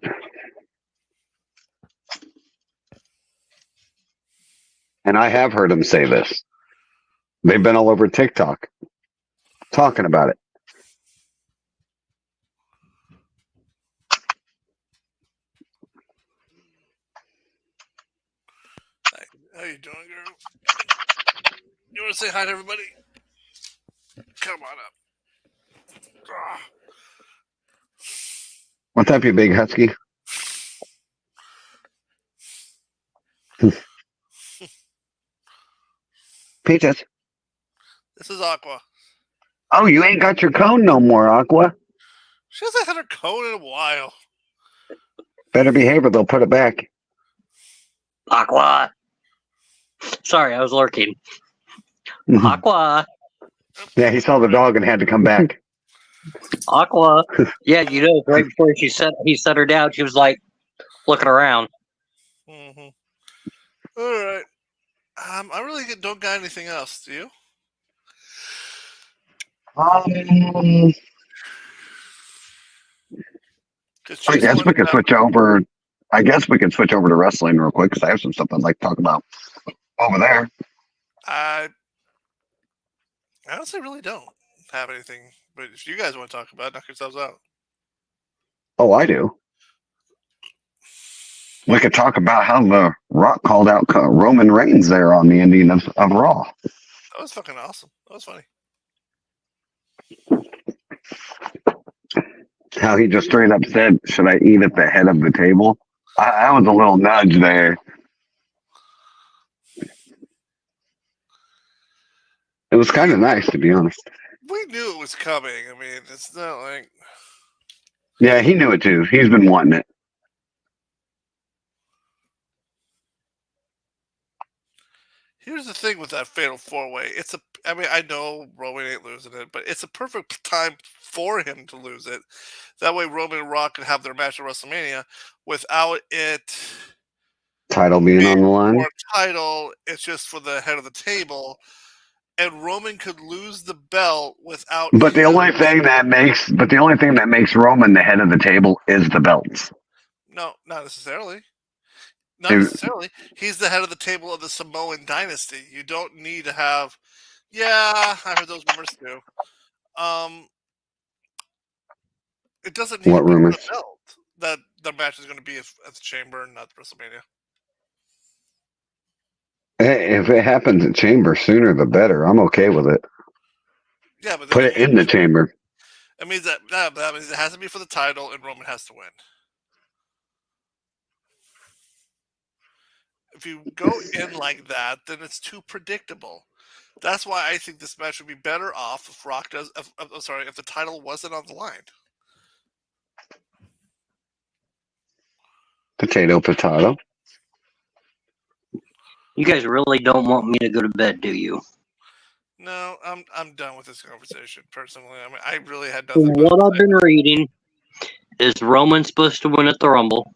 [SPEAKER 8] And I have heard them say this. They've been all over TikTok talking about it.
[SPEAKER 7] How you doing, girl? You want to say hi to everybody? Come on up.
[SPEAKER 8] What's up, you big husky? Peaches.
[SPEAKER 7] This is Aqua.
[SPEAKER 8] Oh, you ain't got your cone no more, Aqua.
[SPEAKER 7] She hasn't had her cone in a while.
[SPEAKER 8] Better behave or they'll put it back.
[SPEAKER 9] Aqua. Sorry, I was lurking. Aqua.
[SPEAKER 8] Yeah, he saw the dog and had to come back.
[SPEAKER 9] Aqua. Yeah, you know, right before he set her down, she was like looking around.
[SPEAKER 7] Mm-hmm. All right. I really don't got anything else. Do you?
[SPEAKER 8] I guess we could switch over. I guess we could switch over to wrestling real quick because I have some stuff I'd like to talk about over there.
[SPEAKER 7] I honestly really don't have anything, but if you guys want to talk about it, knock yourselves out.
[SPEAKER 8] Oh, I do. We could talk about how The Rock called out Roman Reigns there on the ending of Raw.
[SPEAKER 7] That was fucking awesome. That was funny.
[SPEAKER 8] How he just straight up said, "Should I eat at the head of the table?" I was a little nudge there. It was kind of nice, to be honest.
[SPEAKER 7] We knew it was coming. I mean, it's not like...
[SPEAKER 8] Yeah, he knew it too. He's been wanting it.
[SPEAKER 7] Here's the thing with that Fatal 4-Way. I mean, I know Roman ain't losing it, but it's a perfect time for him to lose it. That way Roman and Rock can have their match at WrestleMania without it...
[SPEAKER 8] Title being on the line?
[SPEAKER 7] Or title, it's just for the head of the table. And Roman could lose the belt without...
[SPEAKER 8] But the only thing that makes Roman the head of the table is the belts.
[SPEAKER 7] No, not necessarily. Not necessarily. He's the head of the table of the Samoan dynasty. You don't need to have... Yeah, I heard those rumors too. It doesn't need to be the belt that the match is going to be at the Chamber, not WrestleMania.
[SPEAKER 8] Hey, if it happens at Chamber, sooner the better. I'm okay with it.
[SPEAKER 7] Yeah, but
[SPEAKER 8] put it in the Chamber.
[SPEAKER 7] It means that means it has to be for the title, and Roman has to win. If you go in like that, then it's too predictable. That's why I think this match would be better off if Rock does. If the title wasn't on the line.
[SPEAKER 8] Potato.
[SPEAKER 9] You guys really don't want me to go to bed, do you?
[SPEAKER 7] No, I'm done with this conversation personally. I mean, I really had nothing.
[SPEAKER 9] What I've been reading is Roman's supposed to win at the Rumble.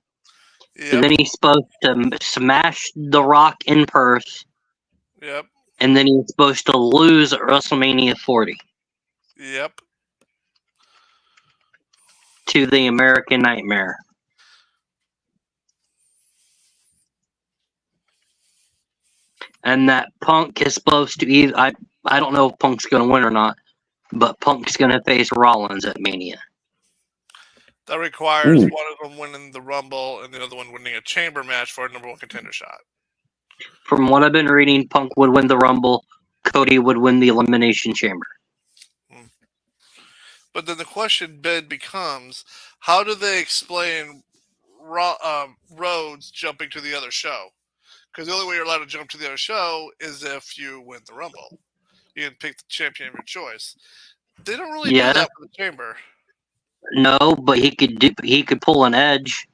[SPEAKER 9] Yep. And then he's supposed to smash The Rock in purse.
[SPEAKER 7] Yep.
[SPEAKER 9] And then he's supposed to lose at WrestleMania 40.
[SPEAKER 7] Yep.
[SPEAKER 9] To the American Nightmare. and that Punk is supposed to either. I don't know if Punk's going to win or not, but Punk's going to face Rollins at Mania.
[SPEAKER 7] That requires one of them winning the Rumble and the other one winning a chamber match for a number 1 contender shot.
[SPEAKER 9] From what I've been reading, Punk would win the Rumble, Cody would win the Elimination Chamber.
[SPEAKER 7] But then the question then becomes, how do they explain Rhodes jumping to the other show? Because the only way you're allowed to jump to the other show is if you win the Rumble. You can pick the champion of your choice. They don't really do that for the chamber.
[SPEAKER 9] No, but he could pull an Edge.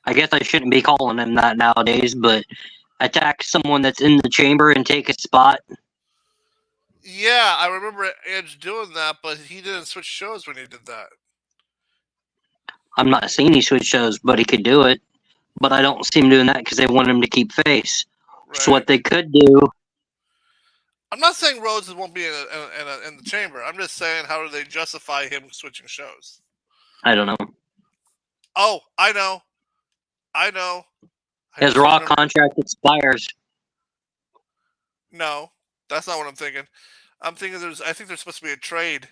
[SPEAKER 9] I guess I shouldn't be calling him that nowadays, but attack someone that's in the chamber and take a spot.
[SPEAKER 7] Yeah, I remember Edge doing that, but he didn't switch shows when he did that.
[SPEAKER 9] I'm not saying he switched shows, but he could do it. But I don't see him doing that because they want him to keep face. Right. So what they could do...
[SPEAKER 7] I'm not saying Rhodes won't be in the chamber. I'm just saying, how do they justify him switching shows?
[SPEAKER 9] I don't know.
[SPEAKER 7] Oh, I know.
[SPEAKER 9] His Raw contract expires.
[SPEAKER 7] No, that's not what I'm thinking. I'm thinking I think there's supposed to be a trade.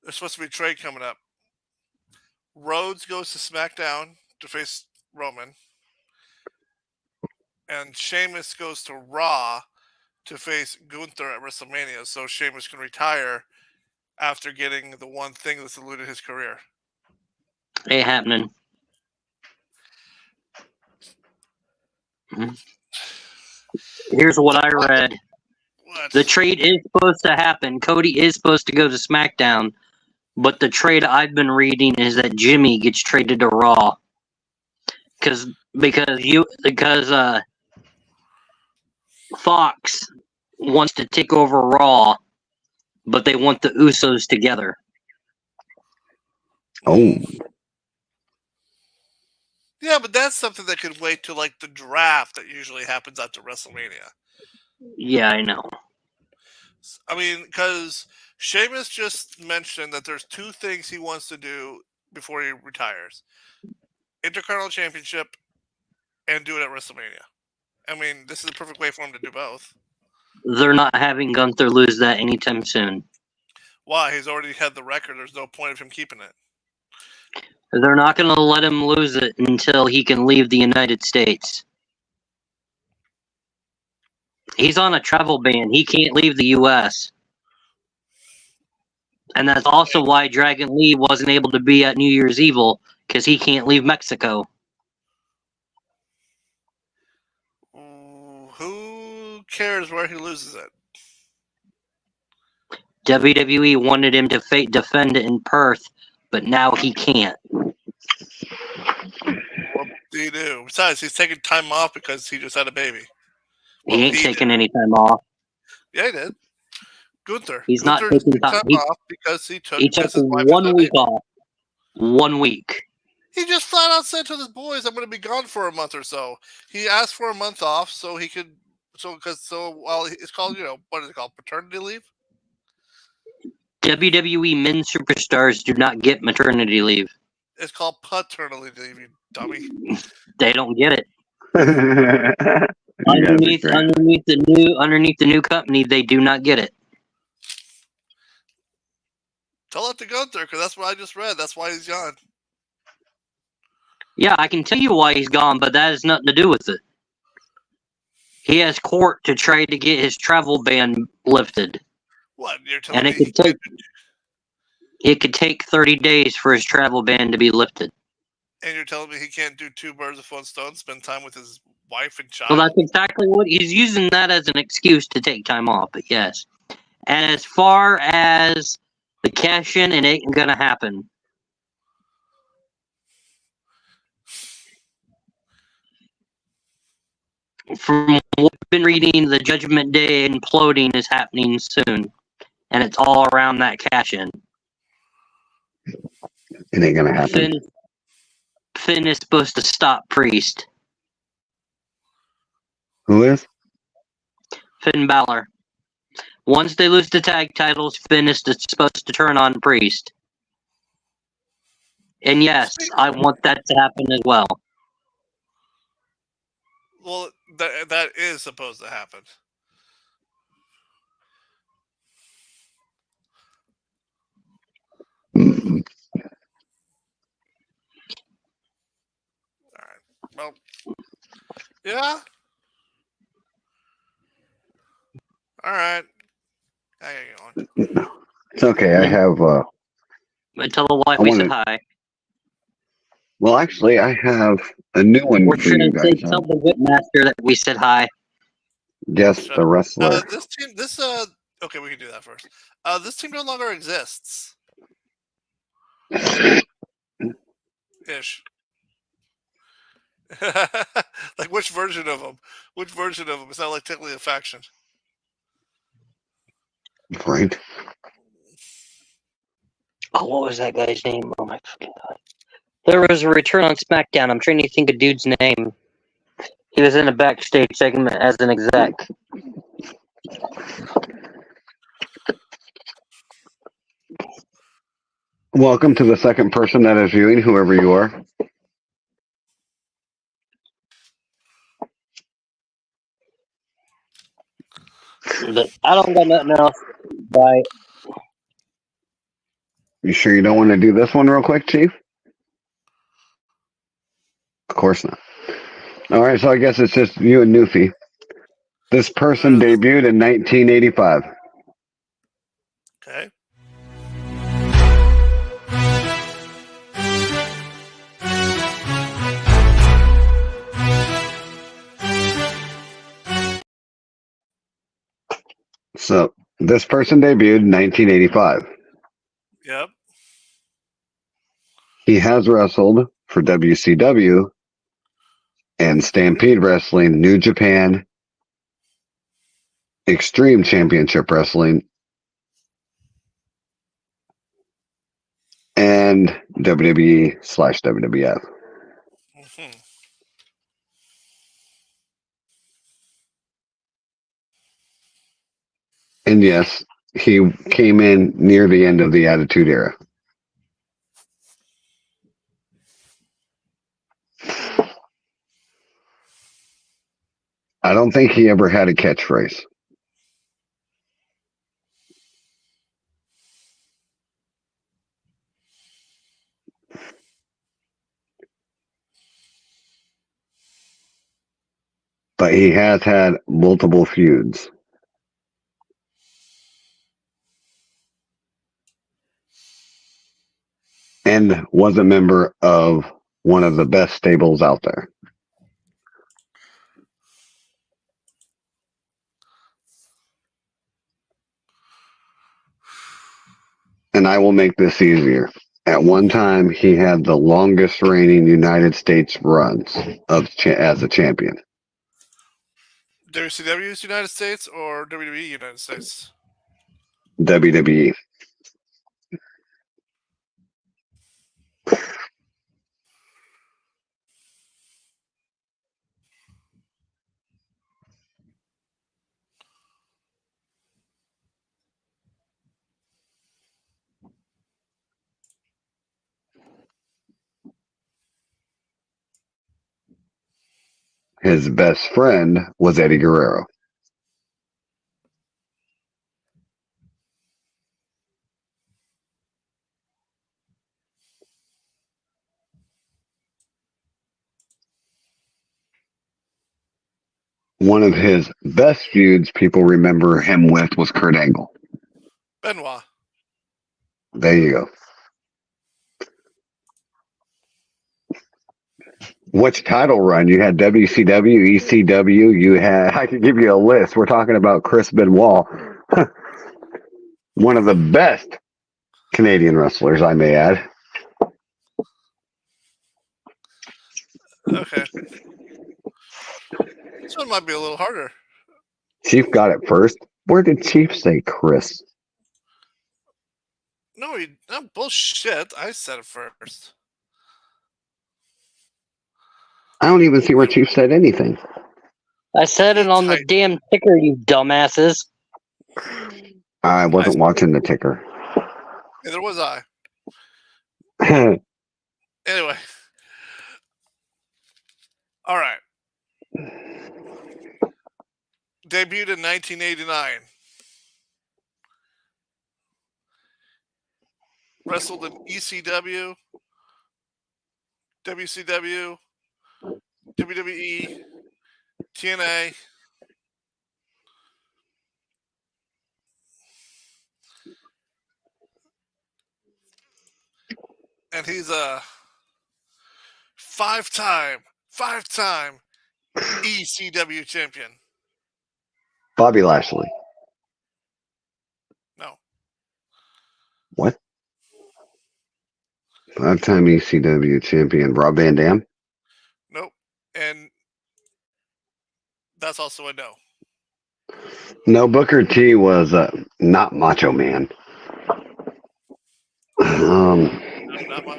[SPEAKER 7] There's supposed to be a trade coming up. Rhodes goes to SmackDown to face Roman. And Sheamus goes to Raw to face Gunther at WrestleMania. So Sheamus can retire after getting the one thing that's eluded his career.
[SPEAKER 9] Ain't happening. Here's what I read. What? The trade is supposed to happen. Cody is supposed to go to SmackDown, but the trade I've been reading is that Jimmy gets traded to Raw. Because Fox wants to take over Raw, but they want the Usos together.
[SPEAKER 8] Oh.
[SPEAKER 7] Yeah, but that's something that could wait till like the draft that usually happens after WrestleMania.
[SPEAKER 9] Yeah, I know.
[SPEAKER 7] I mean, because Sheamus just mentioned that there's 2 things he wants to do before he retires. Intercontinental Championship and do it at WrestleMania. I mean, this is the perfect way for him to do both.
[SPEAKER 9] They're not having Gunther lose that anytime soon.
[SPEAKER 7] Why? He's already had the record. There's no point of him keeping it.
[SPEAKER 9] They're not going to let him lose it until he can leave the United States. He's on a travel ban. He can't leave the U.S. And that's also why Dragon Lee wasn't able to be at New Year's Evil, because he can't leave Mexico.
[SPEAKER 7] Who cares where he loses it?
[SPEAKER 9] WWE wanted him to defend it in Perth, but now he can't.
[SPEAKER 7] What do you do? Besides, he's taking time off because he just had a baby.
[SPEAKER 9] Well, he ain't taking any time off.
[SPEAKER 7] Yeah, he did. Gunther.
[SPEAKER 9] He's not taking time
[SPEAKER 7] off because he took
[SPEAKER 9] 1 week off. 1 week.
[SPEAKER 7] He just flat out said to his boys, "I'm going to be gone for a month or so." He asked for a month off so he could. While it's called, what is it called? Paternity leave.
[SPEAKER 9] WWE men's superstars do not get maternity leave.
[SPEAKER 7] It's called paternity leave, you dummy.
[SPEAKER 9] They don't get it. underneath the new company, they do not get it.
[SPEAKER 7] Tell it to Gunther, because that's what I just read. That's why he's gone.
[SPEAKER 9] Yeah, I can tell you why he's gone, but that has nothing to do with it. He has court to try to get his travel ban lifted.
[SPEAKER 7] What? You're telling
[SPEAKER 9] me it could take 30 days for his travel ban to be lifted.
[SPEAKER 7] And you're telling me he can't do 2 birds with 1 stone, spend time with his wife and child?
[SPEAKER 9] Well, that's exactly what he's using that as an excuse to take time off, but yes. And as far as the cash-in, it ain't gonna happen. From what I've been reading, the Judgment Day imploding is happening soon. And it's all around that cash-in.
[SPEAKER 8] It ain't gonna happen.
[SPEAKER 9] Finn is supposed to stop Priest.
[SPEAKER 8] Who is?
[SPEAKER 9] Finn Balor. Once they lose the tag titles, Finn is supposed to turn on Priest. And yes, I want that to happen as well.
[SPEAKER 7] Well, that is supposed to happen. All right. Well, yeah. All right. I gotta get on.
[SPEAKER 8] It's okay. I have.
[SPEAKER 9] Tell the wife we said hi.
[SPEAKER 8] Well, actually, I have a new one
[SPEAKER 9] Or
[SPEAKER 8] for
[SPEAKER 9] should
[SPEAKER 8] you
[SPEAKER 9] I say,
[SPEAKER 8] guys.
[SPEAKER 9] tell the Whipmaster that we said hi.
[SPEAKER 8] Guess the wrestler.
[SPEAKER 7] Okay, we can do that first. This team no longer exists. Ish. Like which version of them? Which version of them? It's not like technically a faction.
[SPEAKER 8] Right.
[SPEAKER 9] Oh, what was that guy's name? Oh my fucking god! There was a return on SmackDown. I'm trying to think of dude's name. He was in a backstage segment as an exec.
[SPEAKER 8] Welcome to the second person that is viewing, whoever you are.
[SPEAKER 9] But I don't got nothing else. Bye.
[SPEAKER 8] You sure you don't want to do this one real quick, Chief? Of course not. All right, so I guess it's just you and Newfie. This person debuted in 1985.
[SPEAKER 7] Okay.
[SPEAKER 8] So this person debuted in 1985.
[SPEAKER 7] Yep.
[SPEAKER 8] He has wrestled for WCW and Stampede Wrestling, New Japan, Extreme Championship Wrestling, and WWE/WWF.
[SPEAKER 7] Mm-hmm.
[SPEAKER 8] And yes, he came in near the end of the Attitude Era. I don't think he ever had a catchphrase. But he has had multiple feuds. And was a member of one of the best stables out there. And I will make this easier. At one time, he had the longest reigning United States runs as a champion.
[SPEAKER 7] WCW's United States or WWE United States?
[SPEAKER 8] WWE. His best friend was Eddie Guerrero. One of his best feuds people remember him with was Kurt Angle.
[SPEAKER 7] Benoit.
[SPEAKER 8] There you go. Which title run? You had WCW, ECW, you had, I could give you a list. We're talking about Chris Benoit. One of the best Canadian wrestlers, I may add.
[SPEAKER 7] Okay. This one might be a little harder.
[SPEAKER 8] Chief got it first. Where did Chief say Chris?
[SPEAKER 7] No, bullshit. I said it first.
[SPEAKER 8] I don't even see where Chief said anything.
[SPEAKER 9] I said it on the damn ticker, you dumbasses.
[SPEAKER 8] I wasn't watching the ticker.
[SPEAKER 7] Neither was I. Anyway. All right. debuted in 1989. Wrestled in ECW, WCW, WWE, TNA. And he's a five-time ECW champion.
[SPEAKER 8] Bobby Lashley.
[SPEAKER 7] No.
[SPEAKER 8] What? 5-time ECW champion Rob Van Dam?
[SPEAKER 7] Nope. And that's also a no.
[SPEAKER 8] No, Booker T was not Macho Man.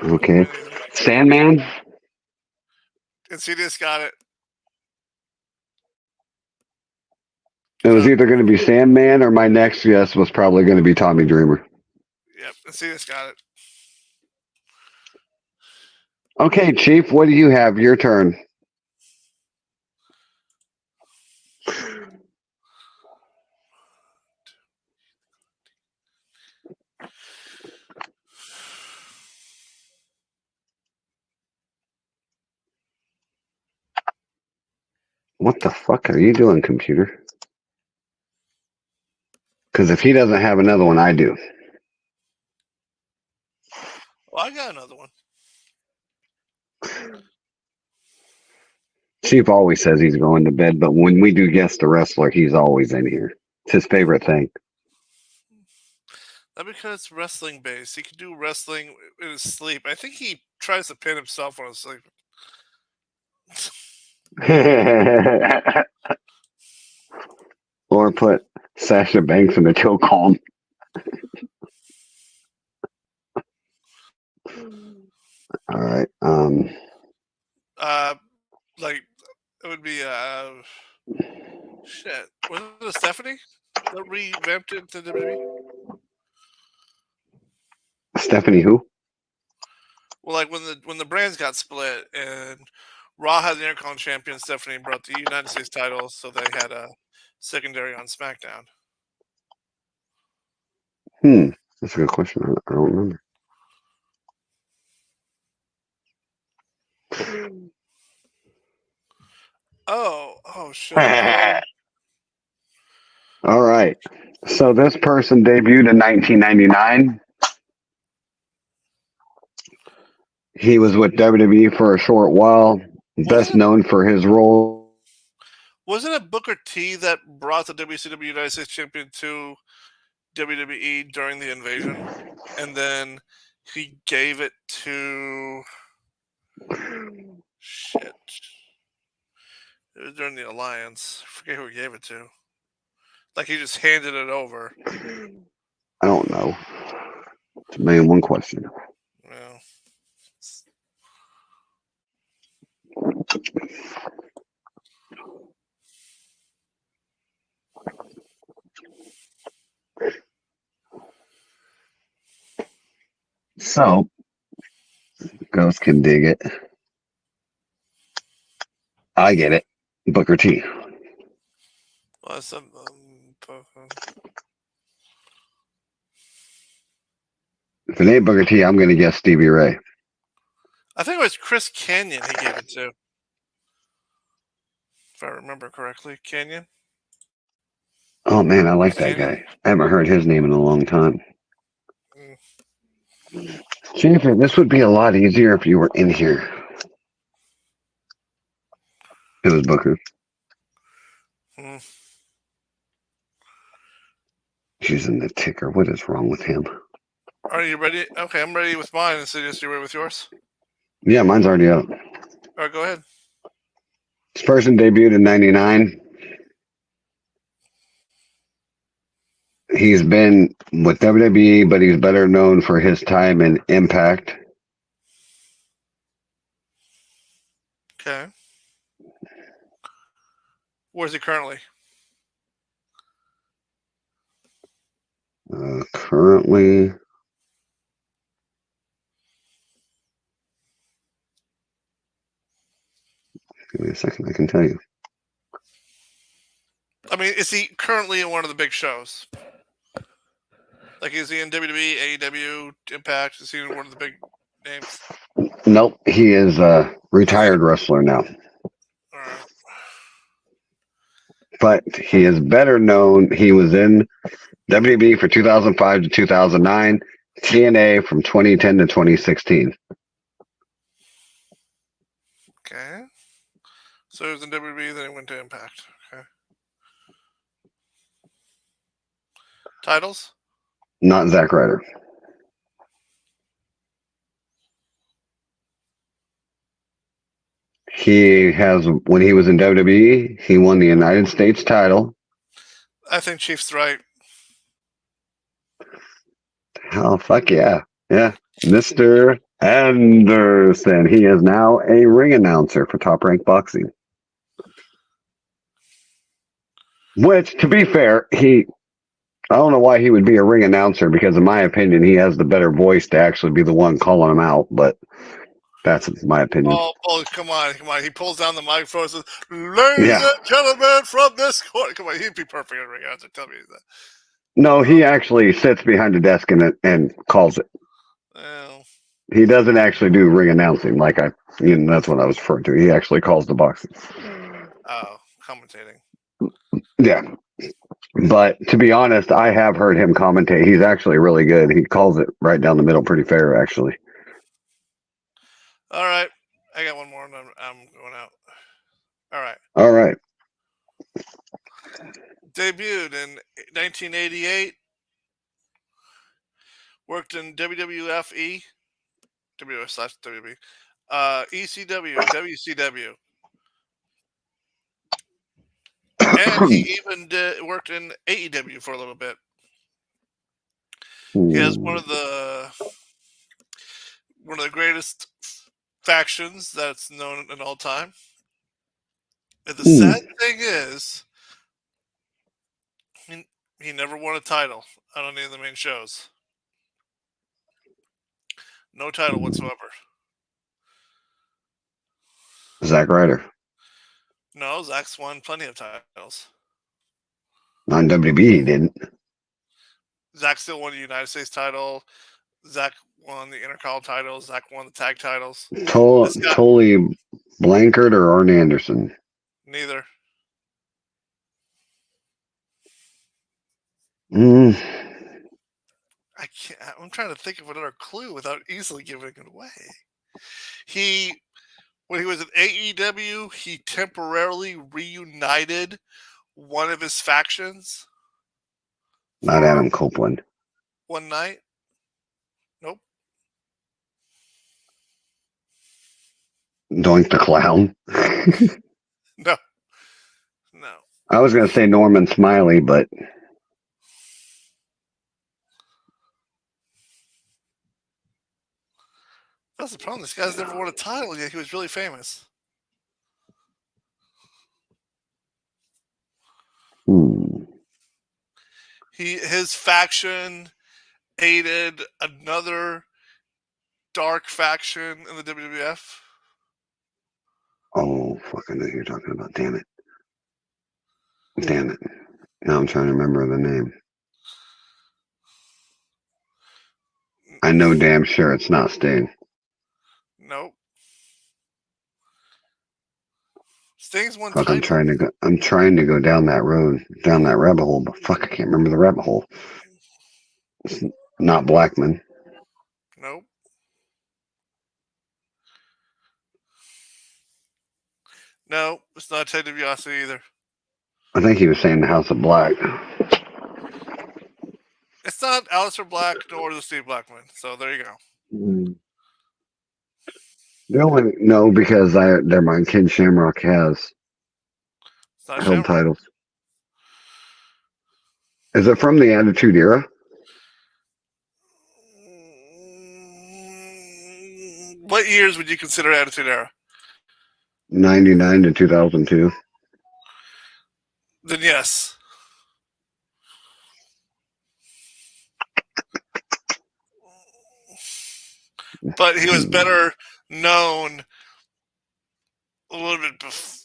[SPEAKER 8] Okay. Sandman?
[SPEAKER 7] Insidious got it.
[SPEAKER 8] It was either going to be Sandman or my next guess was probably going to be Tommy Dreamer.
[SPEAKER 7] Yep, Insidious got it.
[SPEAKER 8] Okay, Chief, what do you have? Your turn. What the fuck are you doing, computer? Because if he doesn't have another one, I do.
[SPEAKER 7] Well, I got another one.
[SPEAKER 8] Chief always says he's going to bed, but when we do guess the wrestler, he's always in here. It's his favorite thing.
[SPEAKER 7] Not because it's wrestling based. He can do wrestling in his sleep. I think he tries to pin himself when he's sleeping.
[SPEAKER 8] Or put Sasha Banks in a chokehold. All right.
[SPEAKER 7] Like it would be shit. Was it Stephanie that revamped it to WWE?
[SPEAKER 8] Stephanie who?
[SPEAKER 7] Well, like when the brands got split and Raw had the Intercontinental Champion, Stephanie brought the United States title, so they had a secondary on SmackDown.
[SPEAKER 8] That's a good question. I don't remember.
[SPEAKER 7] Oh shit.
[SPEAKER 8] All right. So this person debuted in 1999. He was with WWE for a short while. Best known for his role.
[SPEAKER 7] Wasn't it Booker T that brought the WCW United States Champion to WWE during the invasion? And then he gave it to... Shit. It was during the Alliance. I forget who he gave it to. Like he just handed it over.
[SPEAKER 8] I don't know. It's a million one question.
[SPEAKER 7] Yeah.
[SPEAKER 8] So, Ghost can dig it. I get it. Booker T.
[SPEAKER 7] Well,
[SPEAKER 8] If it ain't Booker T, I'm going to guess Stevie Ray.
[SPEAKER 7] I think it was Chris Canyon he gave it to. If I remember correctly. Canyon?
[SPEAKER 8] Oh, man, I like that guy. I haven't heard his name in a long time. Jennifer, this would be a lot easier if you were in here. It was Booker. He's in the ticker. What is wrong with him?
[SPEAKER 7] Are you ready? Okay, I'm ready with mine. And so just you ready with yours?
[SPEAKER 8] Yeah, mine's already up.
[SPEAKER 7] All right, go ahead.
[SPEAKER 8] This person debuted in 99. He's been with WWE, but he's better known for his time in Impact.
[SPEAKER 7] Okay. Where's he currently?
[SPEAKER 8] Currently, give me a second, I can tell you.
[SPEAKER 7] I mean, is he currently in one of the big shows? Like, is he in WWE, AEW, Impact? Is he in one of the big names?
[SPEAKER 8] Nope, he is a retired wrestler now.
[SPEAKER 7] All right.
[SPEAKER 8] But he is better known. He was in WWE for 2005 to 2009, TNA from 2010 to 2016.
[SPEAKER 7] Okay. So he was in WWE, then he went to Impact. Okay. Titles?
[SPEAKER 8] Not Zack Ryder. He has, when he was in WWE, he won the United States title.
[SPEAKER 7] I think Chief's right.
[SPEAKER 8] Oh, fuck yeah. Yeah. Mr. Anderson. He is now a ring announcer for Top Rank Boxing. Which, to be fair, I don't know why he would be a ring announcer, because in my opinion, he has the better voice to actually be the one calling him out, but that's my opinion.
[SPEAKER 7] Oh, come on. He pulls down the microphone and says, "Ladies and gentlemen from this court." Come on, he'd be perfect at a ring announcer. Tell me that.
[SPEAKER 8] No, he actually sits behind a desk and calls it.
[SPEAKER 7] Well,
[SPEAKER 8] He doesn't actually do ring announcing, that's what I was referring to. He actually calls the boxing.
[SPEAKER 7] oh, commentating.
[SPEAKER 8] Yeah. But to be honest, I have heard him commentate. He's actually really good. He calls it right down the middle pretty fair, actually.
[SPEAKER 7] All right. I got one more and I'm going out. All right.
[SPEAKER 8] All right.
[SPEAKER 7] Debuted in 1988. Worked in WWF WWF/WWE, ECW, WCW. And he even worked in AEW for a little bit. He has one of the greatest factions that's known in all time. And the sad thing is, he never won a title on any of the main shows. No title whatsoever.
[SPEAKER 8] Zack Ryder.
[SPEAKER 7] No, Zack's won plenty of titles.
[SPEAKER 8] On WWE, he didn't.
[SPEAKER 7] Zack still won the United States title. Zack won the Intercontinental titles. Zack won the tag titles.
[SPEAKER 8] Tully Blanchard or Arn Anderson?
[SPEAKER 7] Neither. I can't. I'm trying to think of another clue without easily giving it away. When he was at AEW, he temporarily reunited one of his factions.
[SPEAKER 8] Not Adam Copeland.
[SPEAKER 7] One night. Nope.
[SPEAKER 8] Doink the Clown.
[SPEAKER 7] No.
[SPEAKER 8] I was going to say Norman Smiley, but
[SPEAKER 7] that's the problem. This guy's never won a title yet. He was really famous. His faction aided another dark faction in the WWF.
[SPEAKER 8] Oh, fuck, I know who you're talking about. Damn it. Now I'm trying to remember the name. I know damn sure it's not Sting.
[SPEAKER 7] Nope. Sting's one
[SPEAKER 8] Fuck,
[SPEAKER 7] title.
[SPEAKER 8] I'm trying to go down that road, down that rabbit hole, but fuck, I can't remember the rabbit hole. It's not Blackman.
[SPEAKER 7] Nope. No, it's not Ted DiBiase either.
[SPEAKER 8] I think he was saying the House of Black.
[SPEAKER 7] It's not Aleister Black nor the Steve Blackman. So there you go.
[SPEAKER 8] No, because they're my Ken Shamrock has held titles. Is it from the Attitude Era?
[SPEAKER 7] What years would you consider Attitude Era?
[SPEAKER 8] 99 to 2002.
[SPEAKER 7] Then yes. But he was better known a little bit before.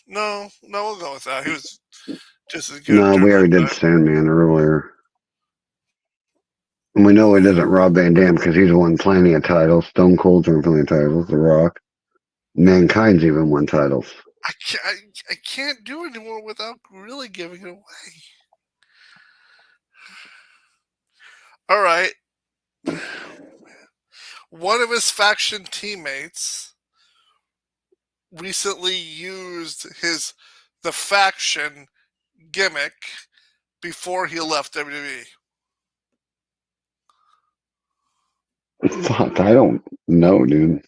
[SPEAKER 7] No, we'll go with that. Just as good.
[SPEAKER 8] No, we already did Sandman earlier. We already did Sandman earlier. And we know it isn't Rob Van Dam because he's won plenty of titles. Stone Cold's won plenty of titles. The Rock. Mankind's even won titles.
[SPEAKER 7] I can't do anymore without really giving it away. All right. One of his faction teammates recently used the faction gimmick before he left WWE.
[SPEAKER 8] Fuck, I don't know, dude.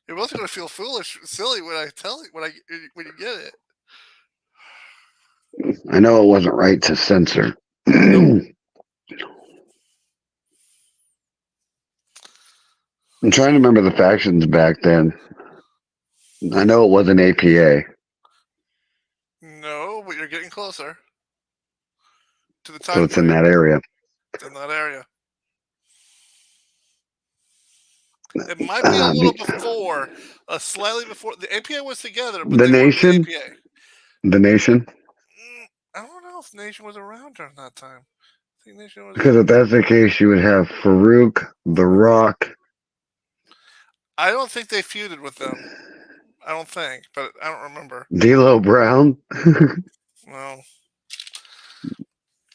[SPEAKER 7] You're both gonna feel silly when I tell you when you get it.
[SPEAKER 8] I know it wasn't right to censor.
[SPEAKER 7] Nope.
[SPEAKER 8] I'm trying to remember the factions back then. I know it wasn't APA.
[SPEAKER 7] No, but you're getting closer to the time.
[SPEAKER 8] So it's in that area.
[SPEAKER 7] It's in that area. It might be a little before, slightly before. The APA was together, but
[SPEAKER 8] the Nation?
[SPEAKER 7] The APA.
[SPEAKER 8] The Nation?
[SPEAKER 7] I don't know if Nation was around during that time. I think Nation was.
[SPEAKER 8] Because if that's the case, you would have Farouk, The Rock.
[SPEAKER 7] I don't think they feuded with them. I don't think, but I don't remember.
[SPEAKER 8] D'Lo Brown?
[SPEAKER 7] No.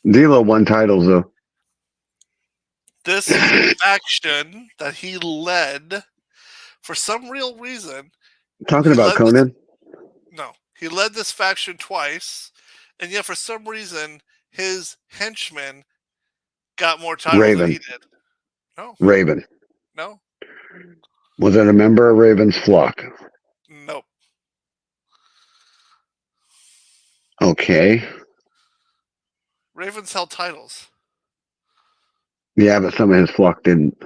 [SPEAKER 8] D'Lo won titles, though.
[SPEAKER 7] This faction that he led, for some real reason...
[SPEAKER 8] Talking about Conan?
[SPEAKER 7] No. He led this faction twice, and yet for some reason, his henchmen got more titles than he did. No.
[SPEAKER 8] Raven.
[SPEAKER 7] No.
[SPEAKER 8] Was it a member of Raven's flock?
[SPEAKER 7] Nope.
[SPEAKER 8] Okay.
[SPEAKER 7] Ravens held titles.
[SPEAKER 8] Yeah, but some of his flock didn't.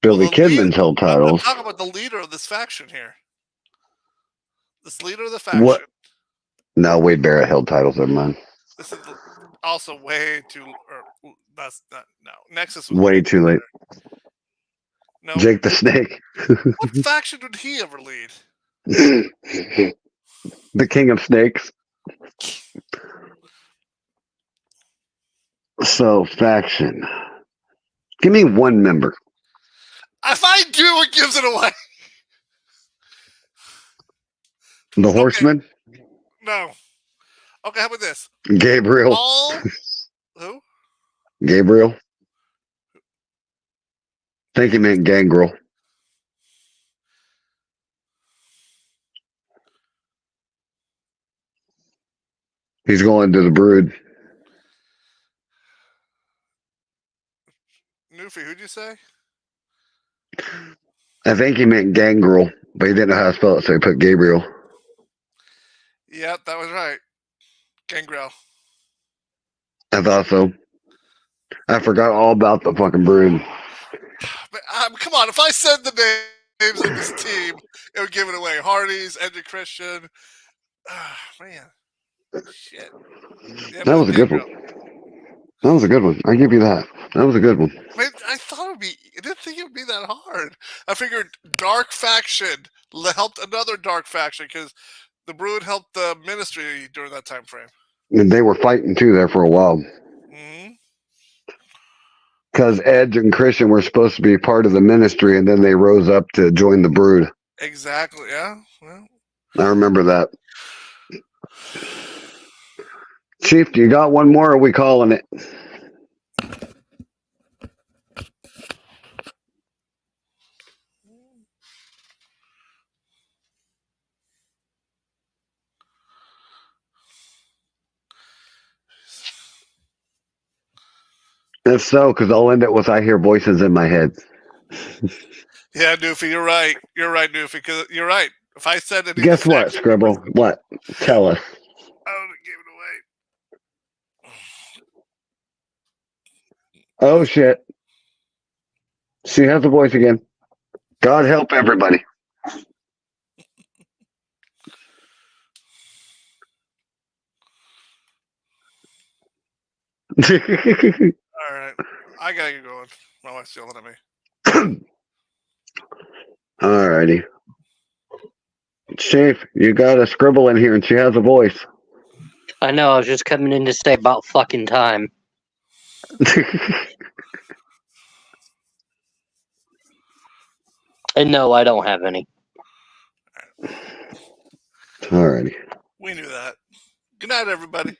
[SPEAKER 8] Billy Kidman's held titles.
[SPEAKER 7] I'm talking about the leader of this faction here. This leader of the faction.
[SPEAKER 8] What? No, Wade Barrett held titles, never mind.
[SPEAKER 7] This is also way too... that's not... No. Nexus was
[SPEAKER 8] way too late.
[SPEAKER 7] No.
[SPEAKER 8] Jake the Snake.
[SPEAKER 7] What faction did he ever lead?
[SPEAKER 8] The King of Snakes. So, faction. Give me one member.
[SPEAKER 7] If I do, it gives it away.
[SPEAKER 8] The Horseman?
[SPEAKER 7] No. Okay, how about this?
[SPEAKER 8] Gabriel.
[SPEAKER 7] Who?
[SPEAKER 8] Gabriel. I think he meant Gangrel. He's going to the Brood.
[SPEAKER 7] Newfie, who'd you say?
[SPEAKER 8] I think he meant Gangrel, but he didn't know how to spell it, so he put Gabriel.
[SPEAKER 7] Yep, that was right. Gangrel.
[SPEAKER 8] I thought so. I forgot all about the fucking Brood.
[SPEAKER 7] But, come on, if I said the names of this team, it would give it away. Hardy's, Edge of Christian. Man. Shit. Yeah,
[SPEAKER 8] that was a good one. That was a good one. I give you that. That was a good one.
[SPEAKER 7] I thought it would be. I didn't think it would be that hard. I figured Dark Faction helped another Dark Faction because the Brood helped the Ministry during that time frame.
[SPEAKER 8] And they were fighting too there for a while.
[SPEAKER 7] Mm-hmm.
[SPEAKER 8] Because Edge and Christian were supposed to be part of the Ministry, and then they rose up to join the Brood.
[SPEAKER 7] Exactly. Yeah. Well,
[SPEAKER 8] I remember that. Chief, do you got one more, or are we calling it? If so, because I'll end it with I hear voices in my head.
[SPEAKER 7] Yeah, Newfie, you're right. You're right, Newfie, because you're right. If I said it,
[SPEAKER 8] guess what, Scribble? What? Tell us.
[SPEAKER 7] I would have given it away.
[SPEAKER 8] Oh shit! She has a voice again. God help everybody.
[SPEAKER 7] All right, I gotta get going. My wife's yelling at me.
[SPEAKER 8] Alrighty. Chief, you got a scribble in here and she has a voice.
[SPEAKER 9] I know, I was just coming in to say about fucking time. And no, I don't have any.
[SPEAKER 8] Alrighty.
[SPEAKER 7] We knew that. Good night, everybody.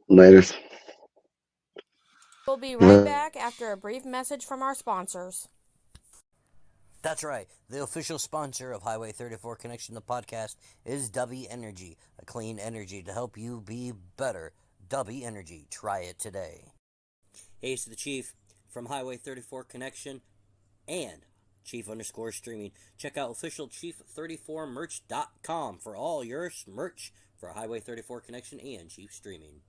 [SPEAKER 8] Laters.
[SPEAKER 10] We'll be right back after a brief message from our sponsors.
[SPEAKER 11] That's right. The official sponsor of Highway 34 Connection, the podcast, is Dubby Energy, a clean energy to help you be better. Dubby Energy. Try it today. Hey, it's the Chief from Highway 34 Connection and Chief_streaming. Check out officialchief34merch.com for all your merch for Highway 34 Connection and Chief Streaming.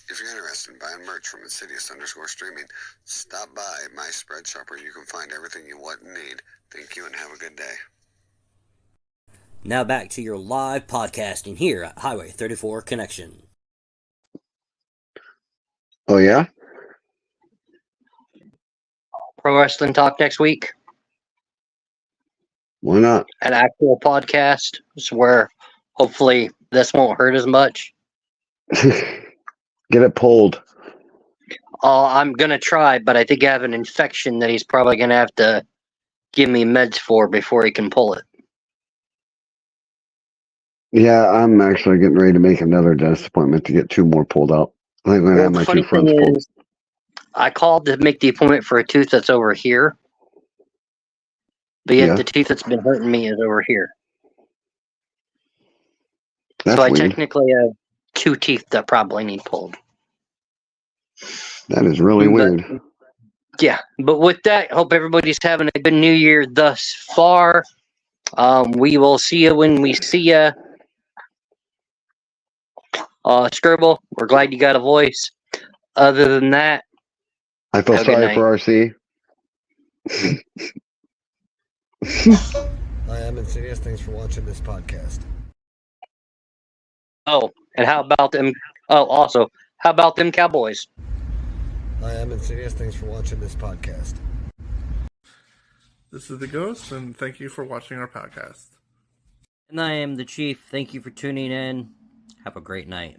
[SPEAKER 12] If you're interested in buying merch from Insidious_streaming, stop by my spread shop where you can find everything you want and need. Thank you and have a good day.
[SPEAKER 11] Now back to your live podcasting here at Highway 34 Connection.
[SPEAKER 8] Oh, yeah?
[SPEAKER 9] Pro Wrestling Talk next week.
[SPEAKER 8] Why not?
[SPEAKER 9] An actual podcast where hopefully this won't hurt as much.
[SPEAKER 8] Get it pulled.
[SPEAKER 9] I'm going to try, but I think I have an infection that he's probably going to have to give me meds for before he can pull it.
[SPEAKER 8] Yeah, I'm actually getting ready to make another dentist appointment to get 2 more pulled out. I think I'm going to have my 2 friends pulled.
[SPEAKER 9] I called to make the appointment for a tooth that's over here, but yet the tooth that's been hurting me is over here.
[SPEAKER 8] That's
[SPEAKER 9] so I
[SPEAKER 8] weird.
[SPEAKER 9] technically have 2 teeth that probably need pulled.
[SPEAKER 8] That is really weird.
[SPEAKER 9] Yeah, but with that, hope everybody's having a good New Year thus far. We will see you when we see you. Scribble, we're glad you got a voice. Other than that,
[SPEAKER 8] I feel sorry for RC.
[SPEAKER 6] I am Insidious. Thanks for watching this podcast.
[SPEAKER 9] Oh, and how about them? Oh, also, how about them Cowboys?
[SPEAKER 6] I am Insidious. Thanks for watching this podcast.
[SPEAKER 7] This is the Ghost, and thank you for watching our podcast.
[SPEAKER 11] And I am the Chief. Thank you for tuning in. Have a great night.